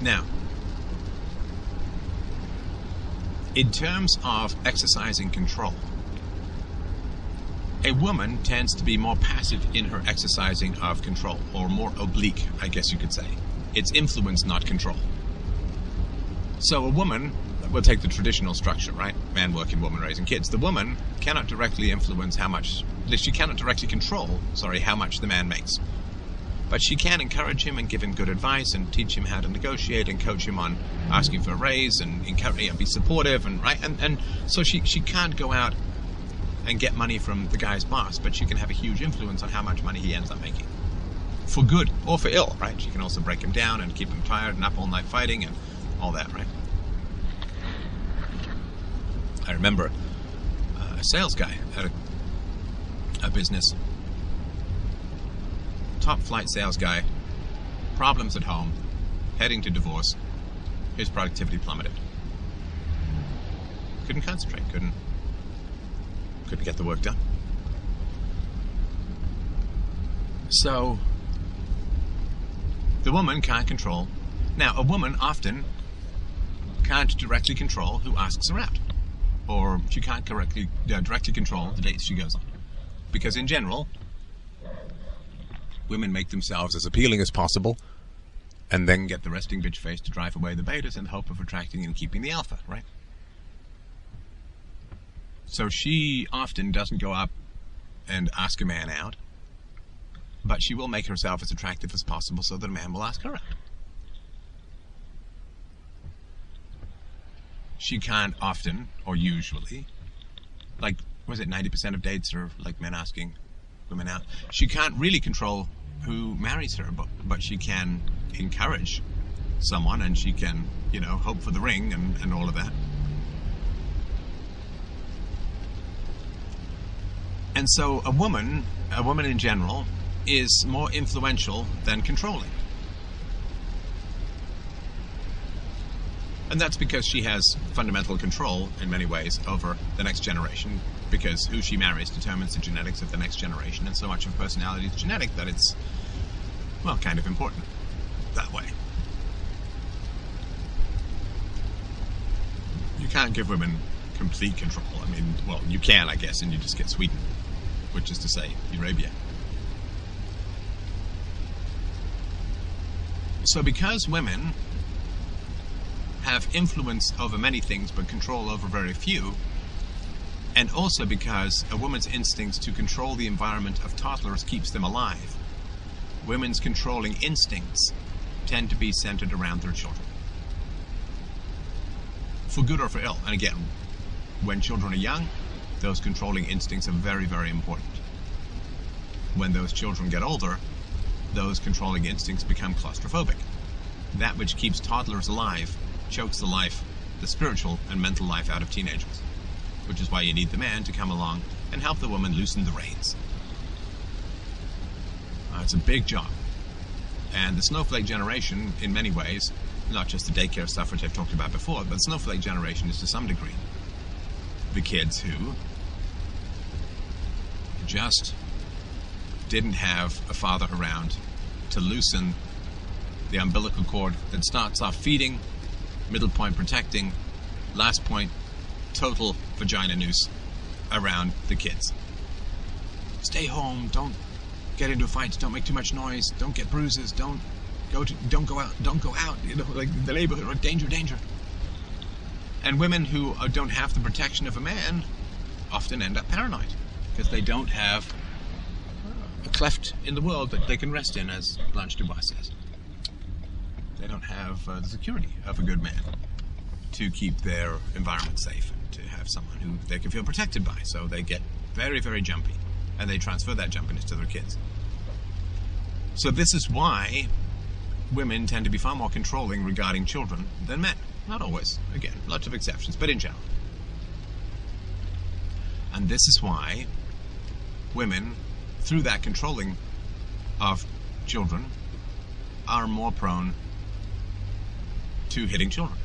Now, in terms of exercising control, a woman tends to be more passive in her exercising of control, or more oblique, I guess you could say. It's influence, not control. So a woman, we'll take the traditional structure, right? Man working, woman raising kids. The woman cannot directly influence she cannot directly control, how much the man makes. But she can encourage him and give him good advice and teach him how to negotiate and coach him on asking for a raise and encourage and be supportive and so she can't go out and get money from the guy's boss, but she can have a huge influence on how much money he ends up making. For good or for ill, right? She can also break him down and keep him tired and up all night fighting and all that, right? I remember a sales guy at a business, top flight sales guy, problems at home, heading to divorce, his productivity plummeted. Couldn't concentrate, couldn't get the work done. So, the woman can't control. Now, a woman often can't directly control who asks her out. Or she can't directly control the dates she goes on. Because in general, women make themselves as appealing as possible and then get the resting bitch face to drive away the betas in the hope of attracting and keeping the alpha, right? So she often doesn't go up and ask a man out, but she will make herself as attractive as possible so that a man will ask her out. She can't often, or usually, 90% of dates are like men asking women out. She can't really control who marries her, but she can encourage someone, and she can, hope for the ring and all of that. And so a woman in general, is more influential than controlling. And that's because she has fundamental control, in many ways, over the next generation, because who she marries determines the genetics of the next generation, and so much of personality is genetic that it's, well, kind of important that way. You can't give women complete control. I mean, well, you can, I guess, and you just get Sweden, which is to say, Arabia. So because women have influence over many things but control over very few, and also because a woman's instincts to control the environment of toddlers keeps them alive, women's controlling instincts tend to be centered around their children. For good or for ill. And again, when children are young, those controlling instincts are very, very important. When those children get older, those controlling instincts become claustrophobic. That which keeps toddlers alive chokes the spiritual and mental life out of teenagers, which is why you need the man to come along and help the woman loosen the reins. It's a big job. And the snowflake generation, in many ways, not just the daycare stuff which I've talked about before, but the snowflake generation is to some degree the kids who just didn't have a father around to loosen the umbilical cord that starts off feeding, middle point protecting, last point total vagina noose around the kids. Stay home, don't get into fights, don't make too much noise, don't get bruises, don't go out, like the neighborhood, danger. And women who don't have the protection of a man often end up paranoid because they don't have a cleft in the world that they can rest in, as Blanche Dubois says. They don't have the security of a good man to keep their environment safe, to have someone who they can feel protected by. So they get very, very jumpy, and they transfer that jumpiness to their kids. So this is why women tend to be far more controlling regarding children than men. Not always, again, lots of exceptions, but in general. And this is why women, through that controlling of children, are more prone to hitting children,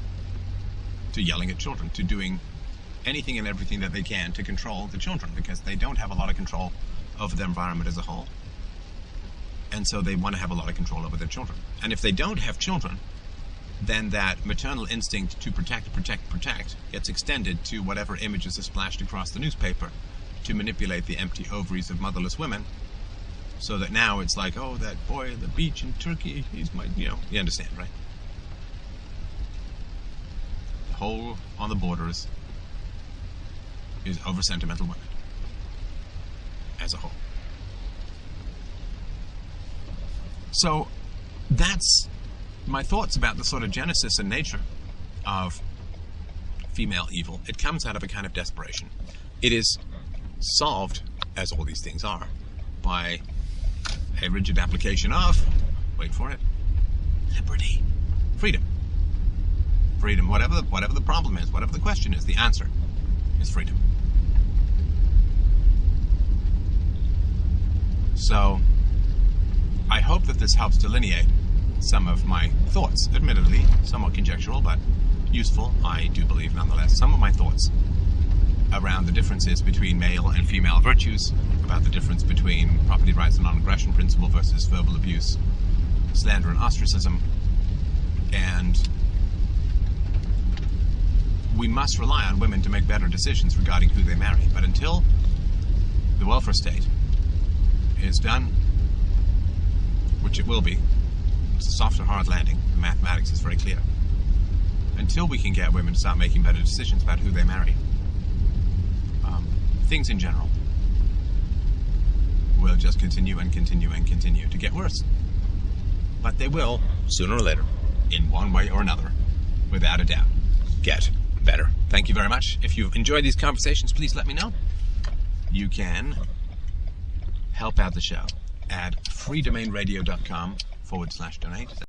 to yelling at children, to doing anything and everything that they can to control the children, because they don't have a lot of control over their environment as a whole. And so they want to have a lot of control over their children. And if they don't have children, then that maternal instinct to protect gets extended to whatever images are splashed across the newspaper to manipulate the empty ovaries of motherless women, so that now it's like, oh, that boy at the beach in Turkey, he's my, you understand, right? The whole on the borders is over sentimental women as a whole. So that's my thoughts about the sort of genesis and nature of female evil. It comes out of a kind of desperation. It is solved, as all these things are, by a rigid application of, wait for it, liberty, freedom. Freedom, whatever the problem is, whatever the question is, the answer is freedom. So I hope that this helps delineate some of my thoughts, admittedly somewhat conjectural, but useful, I do believe nonetheless, some of my thoughts around the differences between male and female virtues, about the difference between property rights and non-aggression principle versus verbal abuse, slander and ostracism. And we must rely on women to make better decisions regarding who they marry. But until the welfare state is done, which it will be, it's a soft or hard landing, the mathematics is very clear. Until we can get women to start making better decisions about who they marry, things in general will just continue to get worse. But they will, sooner or later, in one way or another, without a doubt, get better. Thank you very much. If you've enjoyed these conversations, please let me know. You can help out the show at freedomainradio.com/donate.